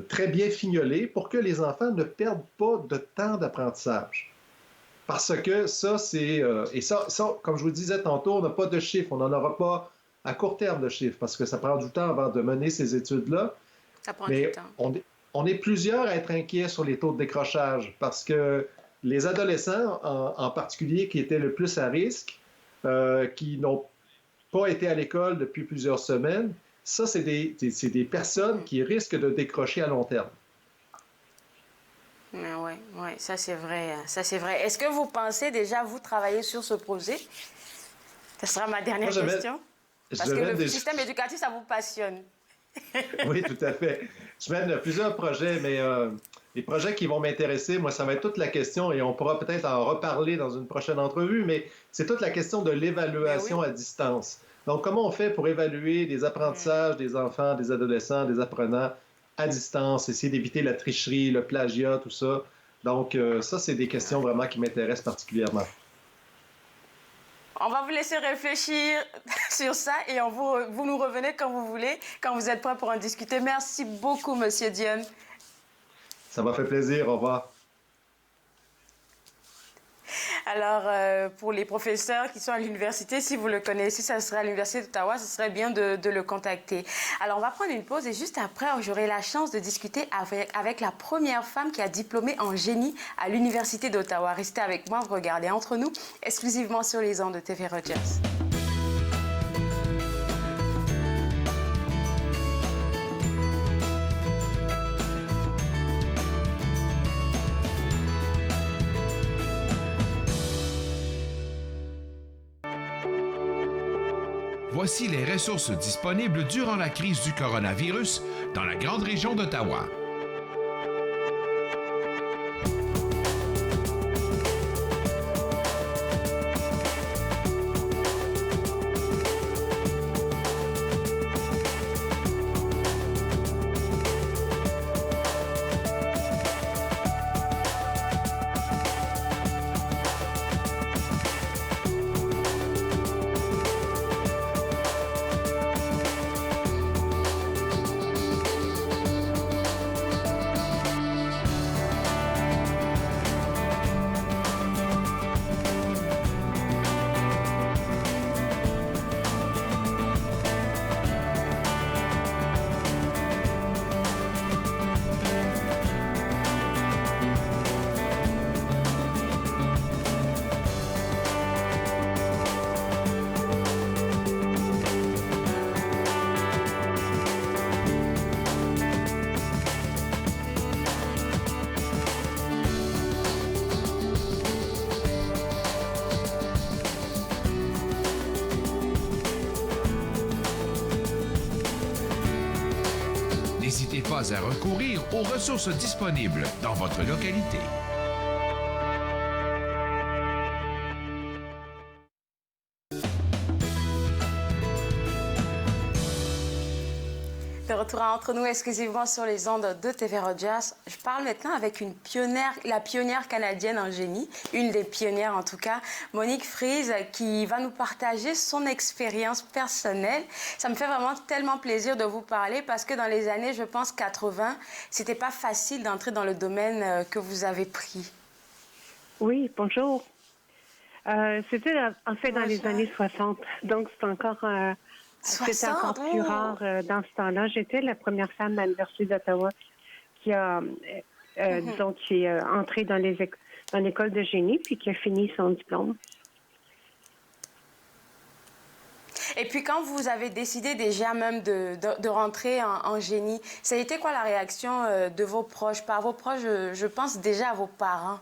très bien fignolé pour que les enfants ne perdent pas de temps d'apprentissage. Parce que ça, c'est... et ça, comme je vous disais tantôt, on n'a pas de chiffres, on n'en aura pas à court terme de chiffres, parce que ça prend du temps avant de mener ces études-là. Ça prend du temps. On est plusieurs à être inquiets sur les taux de décrochage, parce que les adolescents, en particulier, qui étaient le plus à risque, qui n'ont pas été à l'école depuis plusieurs semaines, ça, c'est des personnes qui risquent de décrocher à long terme. Oui, ça c'est vrai. Est-ce que vous pensez déjà, vous travailler sur ce projet? Ce sera ma dernière question. Parce que le système éducatif, ça vous passionne. Oui, tout à fait. Je mène plusieurs projets, mais les projets qui vont m'intéresser, moi, ça va être toute la question, et on pourra peut-être en reparler dans une prochaine entrevue, mais c'est toute la question de l'évaluation à distance. Donc, comment on fait pour évaluer les apprentissages des enfants, des adolescents, des apprenants à distance, essayer d'éviter la tricherie, le plagiat, tout ça. Donc, ça, c'est des questions vraiment qui m'intéressent particulièrement. On va vous laisser réfléchir sur ça et vous nous revenez quand vous voulez, quand vous êtes prêts pour en discuter. Merci beaucoup, Monsieur Dione. Ça m'a fait plaisir. Au revoir. Alors, pour les professeurs qui sont à l'université, si vous le connaissez, ça serait à l'Université d'Ottawa, ce serait bien de le contacter. Alors, on va prendre une pause et juste après, j'aurai la chance de discuter avec la première femme qui a diplômé en génie à l'Université d'Ottawa. Restez avec moi, vous regardez Entre nous, exclusivement sur les ondes de TV Rogers. Voici les ressources disponibles durant la crise du coronavirus dans la grande région d'Ottawa. N'hésitez pas à recourir aux ressources disponibles dans votre localité. De retour à Entre nous exclusivement sur les ondes de TV Rogers. Je parle maintenant avec une pionnière, la pionnière canadienne en génie, une des pionnières en tout cas, Monique Fries, qui va nous partager son expérience personnelle. Ça me fait vraiment tellement plaisir de vous parler parce que dans les années, je pense, 80, c'était pas facile d'entrer dans le domaine que vous avez pris. Oui, bonjour. C'était en fait dans les années 60, donc c'est encore... C'était encore plus rare dans ce temps-là. J'étais la première femme à l'Université d'Ottawa qui a, disons, qui est entrée dans l'école de génie puis qui a fini son diplôme. Et puis quand vous avez décidé déjà même de rentrer en génie, ça a été quoi la réaction de vos proches? Par vos proches, je pense déjà à vos parents.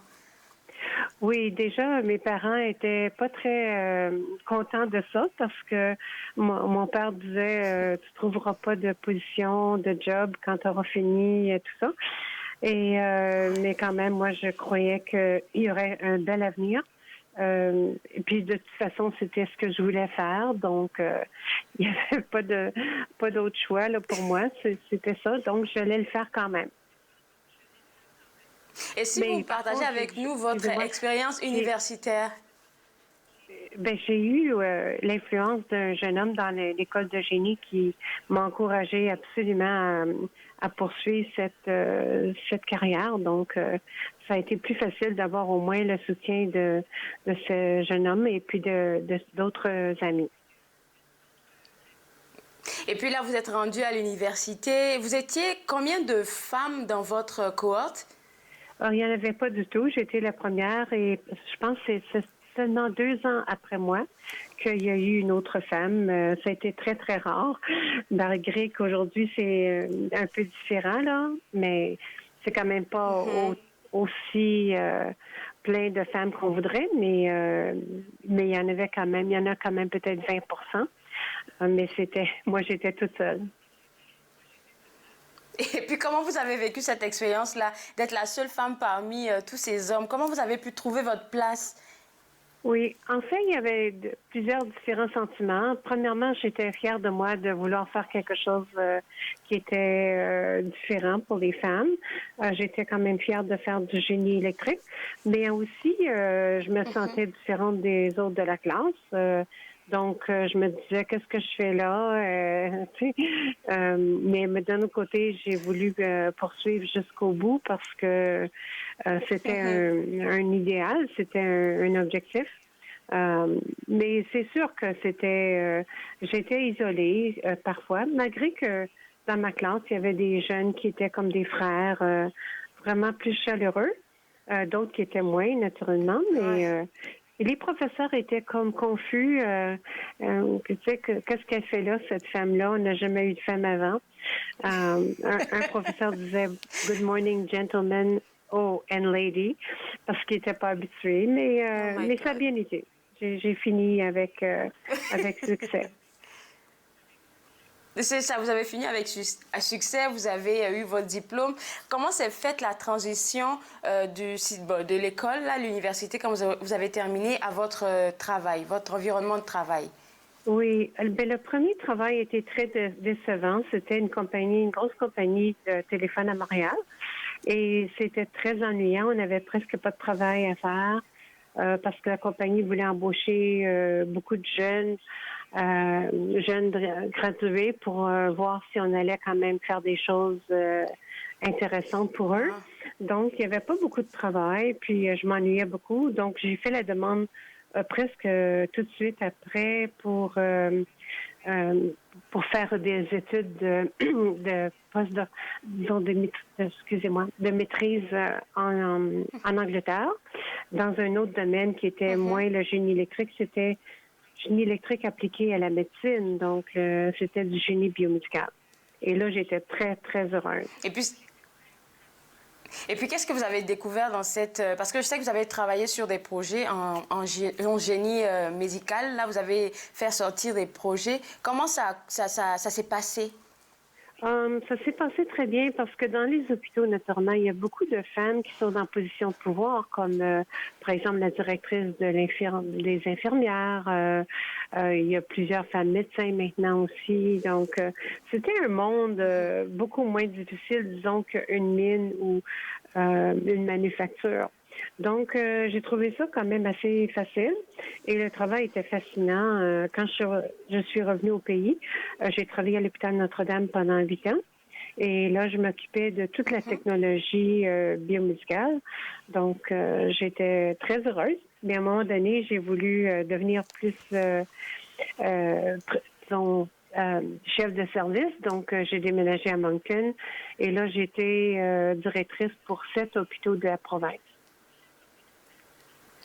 Oui, déjà, mes parents étaient pas très contents de ça parce que mon père disait tu trouveras pas de position, de job quand tu auras fini et tout ça. Et mais quand même, moi, je croyais qu'il y aurait un bel avenir. Et puis de toute façon, c'était ce que je voulais faire, donc il n'y avait pas d'autre choix là, pour moi. C'était ça, donc j'allais le faire quand même. Et si vous partagez avec nous votre expérience universitaire? Ben, j'ai eu l'influence d'un jeune homme dans l'école de génie qui m'a encouragée absolument à poursuivre cette carrière. Donc, ça a été plus facile d'avoir au moins le soutien de ce jeune homme et puis d'autres amis. Et puis là, vous êtes rendu à l'université. Vous étiez combien de femmes dans votre cohorte? Alors, il n'y en avait pas du tout. J'étais la première et je pense que c'est seulement 2 ans après moi qu'il y a eu une autre femme. Ça a été très, très rare, malgré qu'aujourd'hui, c'est un peu différent, là, mais c'est quand même pas aussi plein de femmes qu'on voudrait, mais il y en avait quand même. Il y en a quand même peut-être 20%. Mais moi, j'étais toute seule. Et puis, comment vous avez vécu cette expérience-là, d'être la seule femme parmi tous ces hommes? Comment vous avez pu trouver votre place? Oui, en fait, il y avait plusieurs différents sentiments. Premièrement, j'étais fière de moi de vouloir faire quelque chose qui était différent pour les femmes. J'étais quand même fière de faire du génie électrique, mais aussi, je me sentais différente des autres de la classe. Donc, je me disais, qu'est-ce que je fais là? Mais d'un autre côté, j'ai voulu poursuivre jusqu'au bout parce que c'était un idéal, c'était un objectif. Mais c'est sûr que j'étais isolée parfois, malgré que dans ma classe, il y avait des jeunes qui étaient comme des frères, vraiment plus chaleureux, d'autres qui étaient moins, naturellement, mais... les professeurs étaient comme confus. Qu'est-ce qu'elle fait là, cette femme-là? On n'a jamais eu de femme avant. Un professeur disait « Good morning, gentlemen, oh, and lady », parce qu'il n'était pas habitué. Mais ça a bien été. J'ai fini avec succès. C'est ça, vous avez fini avec succès, vous avez eu votre diplôme. Comment s'est faite la transition de l'école, là, l'université, quand vous avez terminé, à votre travail, votre environnement de travail? Oui, le premier travail était très décevant. C'était une grosse compagnie de téléphone à Montréal. Et c'était très ennuyant. On n'avait presque pas de travail à faire parce que la compagnie voulait embaucher beaucoup de jeunes gradués pour voir si on allait quand même faire des choses intéressantes pour eux. Donc, il n'y avait pas beaucoup de travail, puis je m'ennuyais beaucoup. Donc, j'ai fait la demande presque tout de suite après pour faire des études de maîtrise en Angleterre, dans un autre domaine qui était moins le génie électrique, c'était génie électrique appliqué à la médecine, donc c'était du génie biomédical. Et là, j'étais très, très heureuse. Et puis, qu'est-ce que vous avez découvert dans cette... Parce que je sais que vous avez travaillé sur des projets en génie médical. Là, vous avez fait sortir des projets. Comment ça s'est passé? Ça s'est passé très bien parce que dans les hôpitaux, naturellement, il y a beaucoup de femmes qui sont en position de pouvoir, comme par exemple la directrice des infirmières. Il y a plusieurs femmes médecins maintenant aussi. Donc, c'était un monde beaucoup moins difficile, disons, qu'une mine ou une manufacture. Donc, j'ai trouvé ça quand même assez facile et le travail était fascinant. Quand je suis revenue au pays, j'ai travaillé à l'hôpital Notre-Dame pendant 8 ans et là, je m'occupais de toute la technologie biomédicale. Donc, j'étais très heureuse. Mais à un moment donné, j'ai voulu devenir plus, chef de service. Donc, j'ai déménagé à Moncton et là, j'étais directrice pour 7 hôpitaux de la province.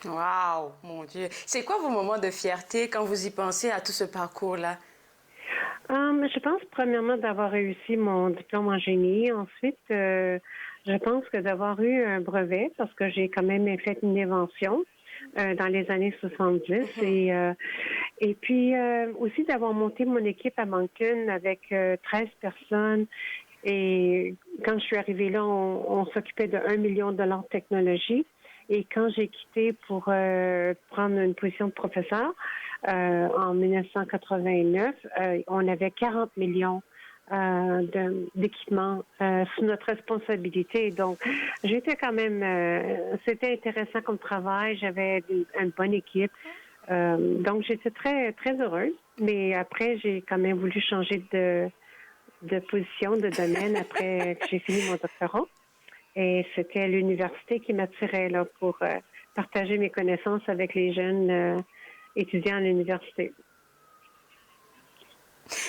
Wow, mon Dieu. C'est quoi vos moments de fierté quand vous y pensez à tout ce parcours-là? Je pense premièrement d'avoir réussi mon diplôme en génie. Ensuite, je pense que d'avoir eu un brevet parce que j'ai quand même fait une invention dans les années 70 et puis aussi d'avoir monté mon équipe à Moncton avec 13 personnes. Et quand je suis arrivée là, on s'occupait de $1 million de technologie. Et quand j'ai quitté pour prendre une position de professeur en 1989, on avait 40 millions d'équipements sous notre responsabilité. Donc, j'étais quand même... c'était intéressant comme travail. J'avais une bonne équipe. Donc, j'étais très, très heureuse. Mais après, j'ai quand même voulu changer de position, de domaine après que j'ai fini mon doctorat. Et c'était l'université qui m'attirait là pour partager mes connaissances avec les jeunes étudiants à l'université.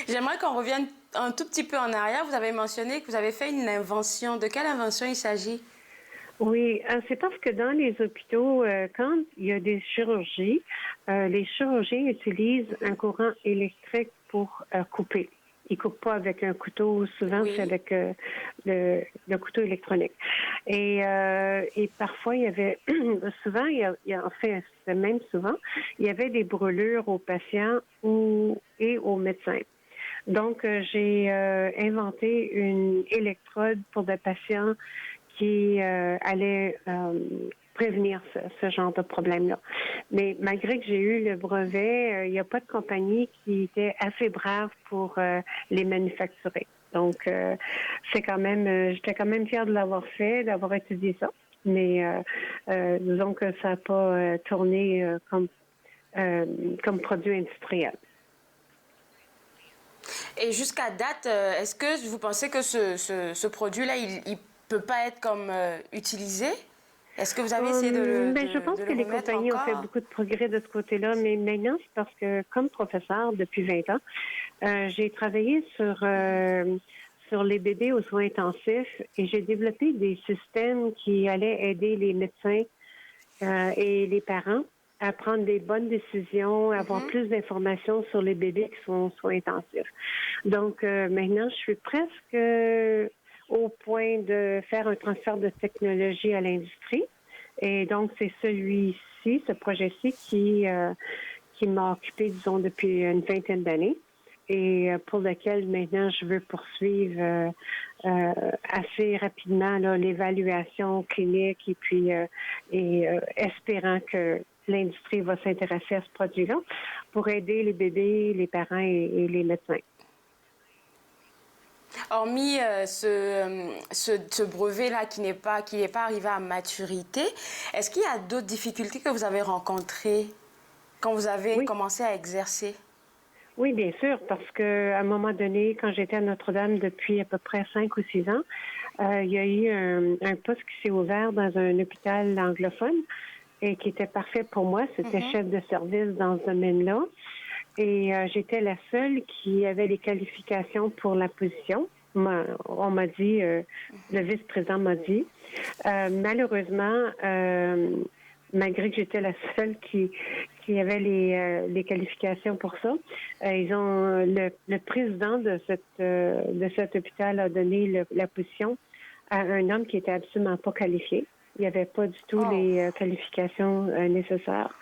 J'aimerais qu'on revienne un tout petit peu en arrière. Vous avez mentionné que vous avez fait une invention. De quelle invention il s'agit? Oui, c'est parce que dans les hôpitaux, quand il y a des chirurgies, les chirurgiens utilisent un courant électrique pour couper. Ils ne coupent pas avec un couteau, souvent c'est avec le couteau électronique. Et parfois, il y avait, souvent, enfin, même souvent, il y avait des brûlures aux patients et aux médecins. Donc, j'ai inventé une électrode pour des patients qui allait prévenir ce genre de problème-là. Mais malgré que j'ai eu le brevet, il n'y a pas de compagnie qui était assez brave pour les manufacturer. Donc, c'est quand même, j'étais quand même fière de l'avoir fait, d'avoir étudié ça. Mais disons que ça n'a pas tourné comme produit industriel. Et jusqu'à date, est-ce que vous pensez que ce produit-là, il peut pas être comme utilisé? Est-ce que vous avez essayé de le je pense que les compagnies ont fait beaucoup de progrès de ce côté-là, mais maintenant, c'est parce que comme professeur depuis 20 ans, j'ai travaillé sur les bébés aux soins intensifs et j'ai développé des systèmes qui allaient aider les médecins et les parents à prendre des bonnes décisions, à avoir plus d'informations sur les bébés qui sont aux soins intensifs. Donc, maintenant, je suis presque au point de faire un transfert de technologie à l'industrie. Et donc, c'est celui-ci, ce projet-ci, qui m'a occupée, disons, depuis une vingtaine d'années et pour lequel, maintenant, je veux poursuivre assez rapidement là, l'évaluation clinique et puis espérant que l'industrie va s'intéresser à ce produit-là pour aider les bébés, les parents et les médecins. Hormis ce brevet-là qui n'est pas arrivé à maturité, est-ce qu'il y a d'autres difficultés que vous avez rencontrées quand vous avez commencé à exercer? Oui, bien sûr, parce qu'à un moment donné, quand j'étais à Notre-Dame depuis à peu près 5 ou 6 ans, il y a eu un poste qui s'est ouvert dans un hôpital anglophone et qui était parfait pour moi. C'était chef de service dans ce domaine-là. Et j'étais la seule qui avait les qualifications pour la position. On m'a dit, le vice-président m'a dit. Malheureusement, malgré que j'étais la seule qui avait les qualifications pour ça, le président de cet hôpital a donné la position à un homme qui était absolument pas qualifié. Il n'y avait pas du tout les qualifications nécessaires.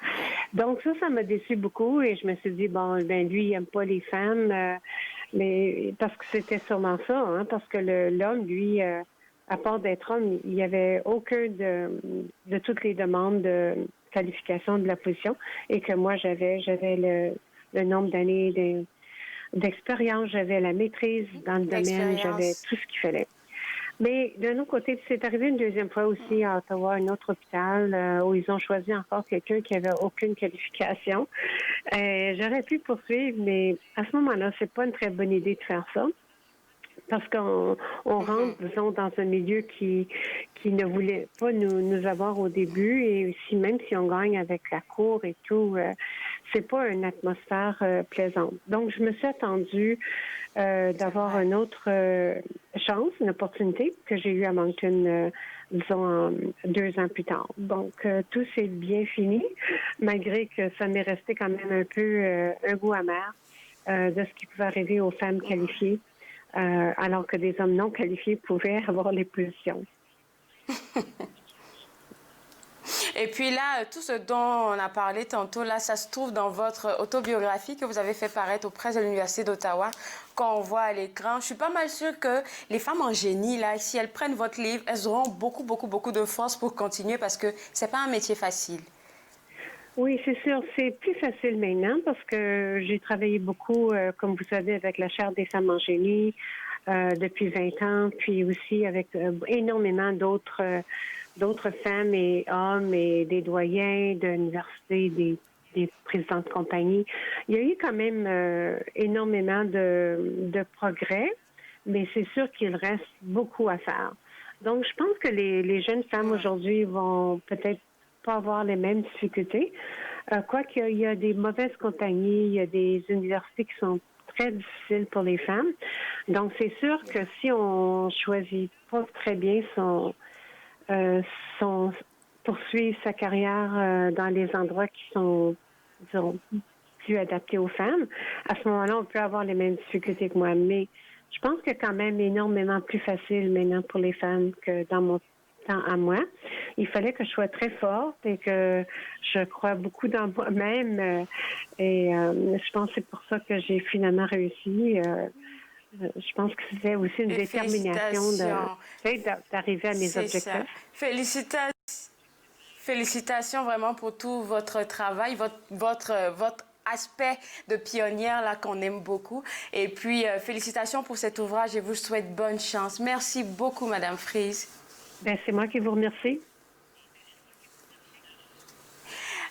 Donc ça m'a déçu beaucoup et je me suis dit, bon, ben lui, il n'aime pas les femmes, mais parce que c'était sûrement ça, hein, parce que l'homme, lui, à part d'être homme, il n'y avait aucun de toutes les demandes de qualification de la position et que moi, j'avais le nombre d'années d'expérience, j'avais la maîtrise dans le domaine, j'avais tout ce qu'il fallait. Mais d'un autre côté, c'est arrivé une deuxième fois aussi à Ottawa, un autre hôpital, où ils ont choisi encore quelqu'un qui avait aucune qualification. J'aurais pu poursuivre, mais à ce moment-là, c'est pas une très bonne idée de faire ça. Parce qu'on rentre, disons, dans un milieu qui ne voulait pas nous avoir au début, et aussi, même si on gagne avec la cour et tout, c'est pas une atmosphère plaisante. Donc, je me suis attendue d'avoir une autre chance, une opportunité que j'ai eue à Moncton, disons, 2 ans plus tard. Donc, tout s'est bien fini, malgré que ça m'est resté quand même un peu un goût amer de ce qui pouvait arriver aux femmes qualifiées, alors que des hommes non qualifiés pouvaient avoir les positions. Et puis là, tout ce dont on a parlé tantôt, là, ça se trouve dans votre autobiographie que vous avez fait paraître aux presses de l'Université d'Ottawa. Quand on voit à l'écran, je suis pas mal sûre que les femmes en génie, là, si elles prennent votre livre, elles auront beaucoup de force pour continuer parce que c'est pas un métier facile. Oui, c'est sûr. C'est plus facile maintenant parce que j'ai travaillé beaucoup, comme vous savez, avec la Chaire des femmes en génie depuis 20 ans, puis aussi avec énormément d'autres femmes et hommes et des doyens de l'université, des présidents de compagnie. Il y a eu quand même énormément de progrès, mais c'est sûr qu'il reste beaucoup à faire. Donc, je pense que les jeunes femmes aujourd'hui vont peut-être pas avoir les mêmes difficultés. Quoique il y a des mauvaises compagnies, il y a des universités qui sont très difficiles pour les femmes. Donc, c'est sûr que si on choisit pas très bien poursuivre sa carrière dans les endroits qui sont, disons, plus adaptés aux femmes, à ce moment-là, on peut avoir les mêmes difficultés que moi. Mais je pense que quand même énormément plus facile maintenant pour les femmes que dans mon temps à moi. Il fallait que je sois très forte et que je crois beaucoup dans moi-même. Je pense que c'est pour ça que j'ai finalement réussi. Je pense que c'était aussi une détermination d'arriver à mes objectifs. Félicitations vraiment pour tout votre travail, votre aspect de pionnière là qu'on aime beaucoup. Et puis, félicitations pour cet ouvrage et vous souhaite bonne chance. Merci beaucoup, Madame Fries. Bien, c'est moi qui vous remercie.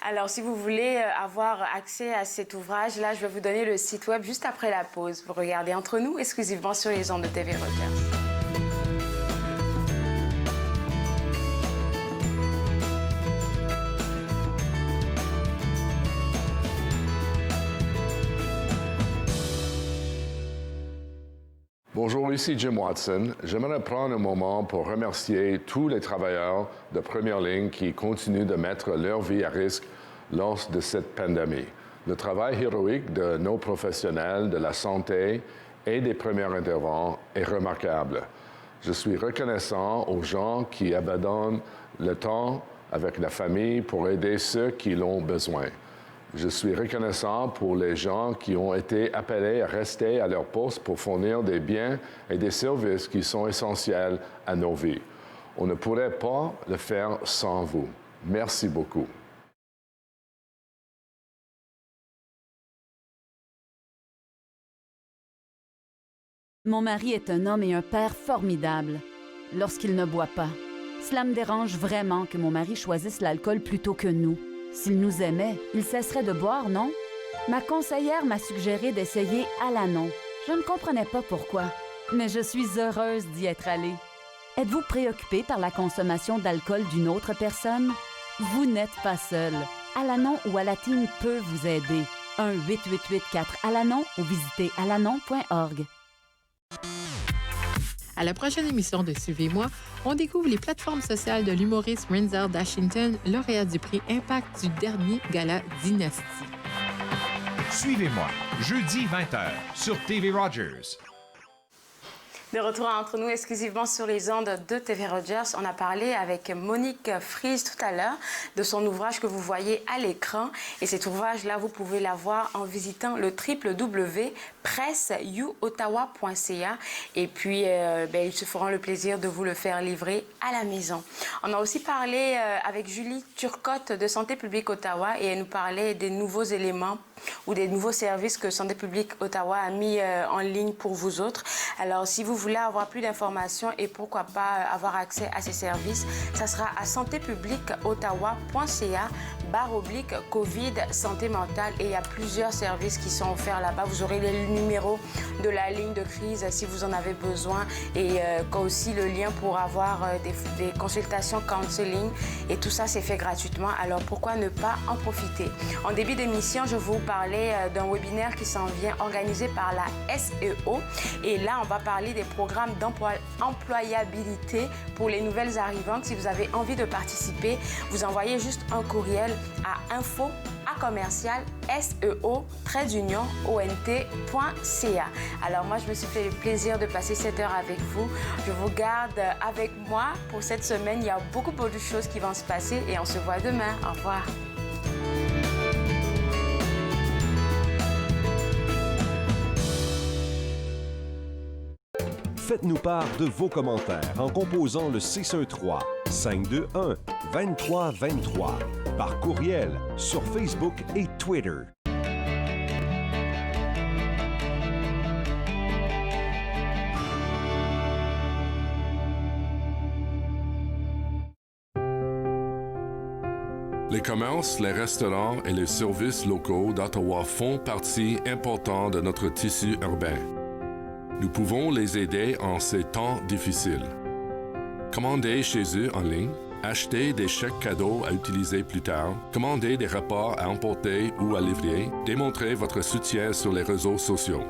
Alors, si vous voulez avoir accès à cet ouvrage-là, je vais vous donner le site web juste après la pause. Vous regardez Entre nous, exclusivement sur les ondes de TV Reuters. Bonjour, ici Jim Watson. J'aimerais prendre un moment pour remercier tous les travailleurs de première ligne qui continuent de mettre leur vie à risque lors de cette pandémie. Le travail héroïque de nos professionnels de la santé et des premiers intervenants est remarquable. Je suis reconnaissant aux gens qui abandonnent le temps avec la famille pour aider ceux qui l'ont besoin. Je suis reconnaissant pour les gens qui ont été appelés à rester à leur poste pour fournir des biens et des services qui sont essentiels à nos vies. On ne pourrait pas le faire sans vous. Merci beaucoup. Mon mari est un homme et un père formidable lorsqu'il ne boit pas. Cela me dérange vraiment que mon mari choisisse l'alcool plutôt que nous. S'il nous aimait, il cesserait de boire, non? Ma conseillère m'a suggéré d'essayer Alanon. Je ne comprenais pas pourquoi, mais je suis heureuse d'y être allée. Êtes-vous préoccupé par la consommation d'alcool d'une autre personne? Vous n'êtes pas seul. Alanon ou Alatine peut vous aider. 1-888-4-ALANON ou visitez alanon.org. À la prochaine émission de Suivez-moi, on découvre les plateformes sociales de l'humoriste Renzel Dashington, lauréat du prix Impact du dernier gala Dynastie. Suivez-moi, jeudi 20h sur TV Rogers. De retour entre nous exclusivement sur les ondes de TV Rogers. On a parlé avec Monique Fries tout à l'heure de son ouvrage que vous voyez à l'écran. Et cet ouvrage-là, vous pouvez l'avoir en visitant le www.presseyouottawa.ca. Et puis, ils se feront le plaisir de vous le faire livrer à la maison. On a aussi parlé avec Julie Turcotte de Santé publique Ottawa et elle nous parlait des nouveaux éléments ou des nouveaux services que Santé publique Ottawa a mis en ligne pour vous autres. Alors, si vous voulez avoir plus d'informations et pourquoi pas avoir accès à ces services, ça sera à santépubliqueottawa.ca/COVID santé mentale et il y a plusieurs services qui sont offerts là-bas. Vous aurez les numéros de la ligne de crise si vous en avez besoin et aussi le lien pour avoir des consultations counseling et tout ça c'est fait gratuitement. Alors pourquoi ne pas en profiter? En début d'émission, je vous parlais d'un webinaire qui s'en vient organisé par la SEO et là on va parler des programmes d'employabilité pour les nouvelles arrivantes. Si vous avez envie de participer, vous envoyez juste un courriel à info@ @seo-ont.ca. Alors moi, je me suis fait le plaisir de passer cette heure avec vous. Je vous garde avec moi pour cette semaine. Il y a beaucoup de choses qui vont se passer et on se voit demain. Au revoir. Faites-nous part de vos commentaires en composant le 613-521-2323 par courriel sur Facebook et Twitter. Les commerces, les restaurants et les services locaux d'Ottawa font partie importante de notre tissu urbain. Nous pouvons les aider en ces temps difficiles. Commandez chez eux en ligne, achetez des chèques cadeaux à utiliser plus tard, commandez des repas à emporter ou à livrer, démontrez votre soutien sur les réseaux sociaux.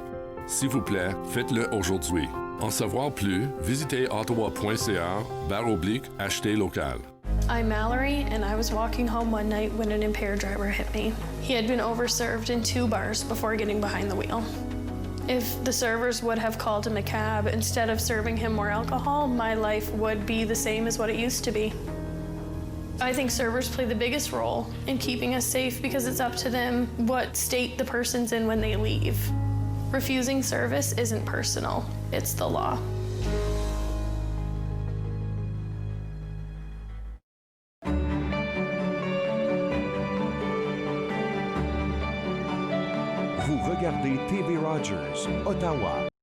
S'il vous plaît, faites-le aujourd'hui. En savoir plus, visitez ottawa.ca/acheter local. I'm Mallory, and I was walking home one night when an impaired driver hit me. He had been overserved in 2 bars before getting behind the wheel. If the servers would have called him a cab instead of serving him more alcohol, my life would be the same as what it used to be. I think servers play the biggest role in keeping us safe because it's up to them what state the person's in when they leave. Refusing service isn't personal, it's the law. Vous regardez TV Rogers, Ottawa.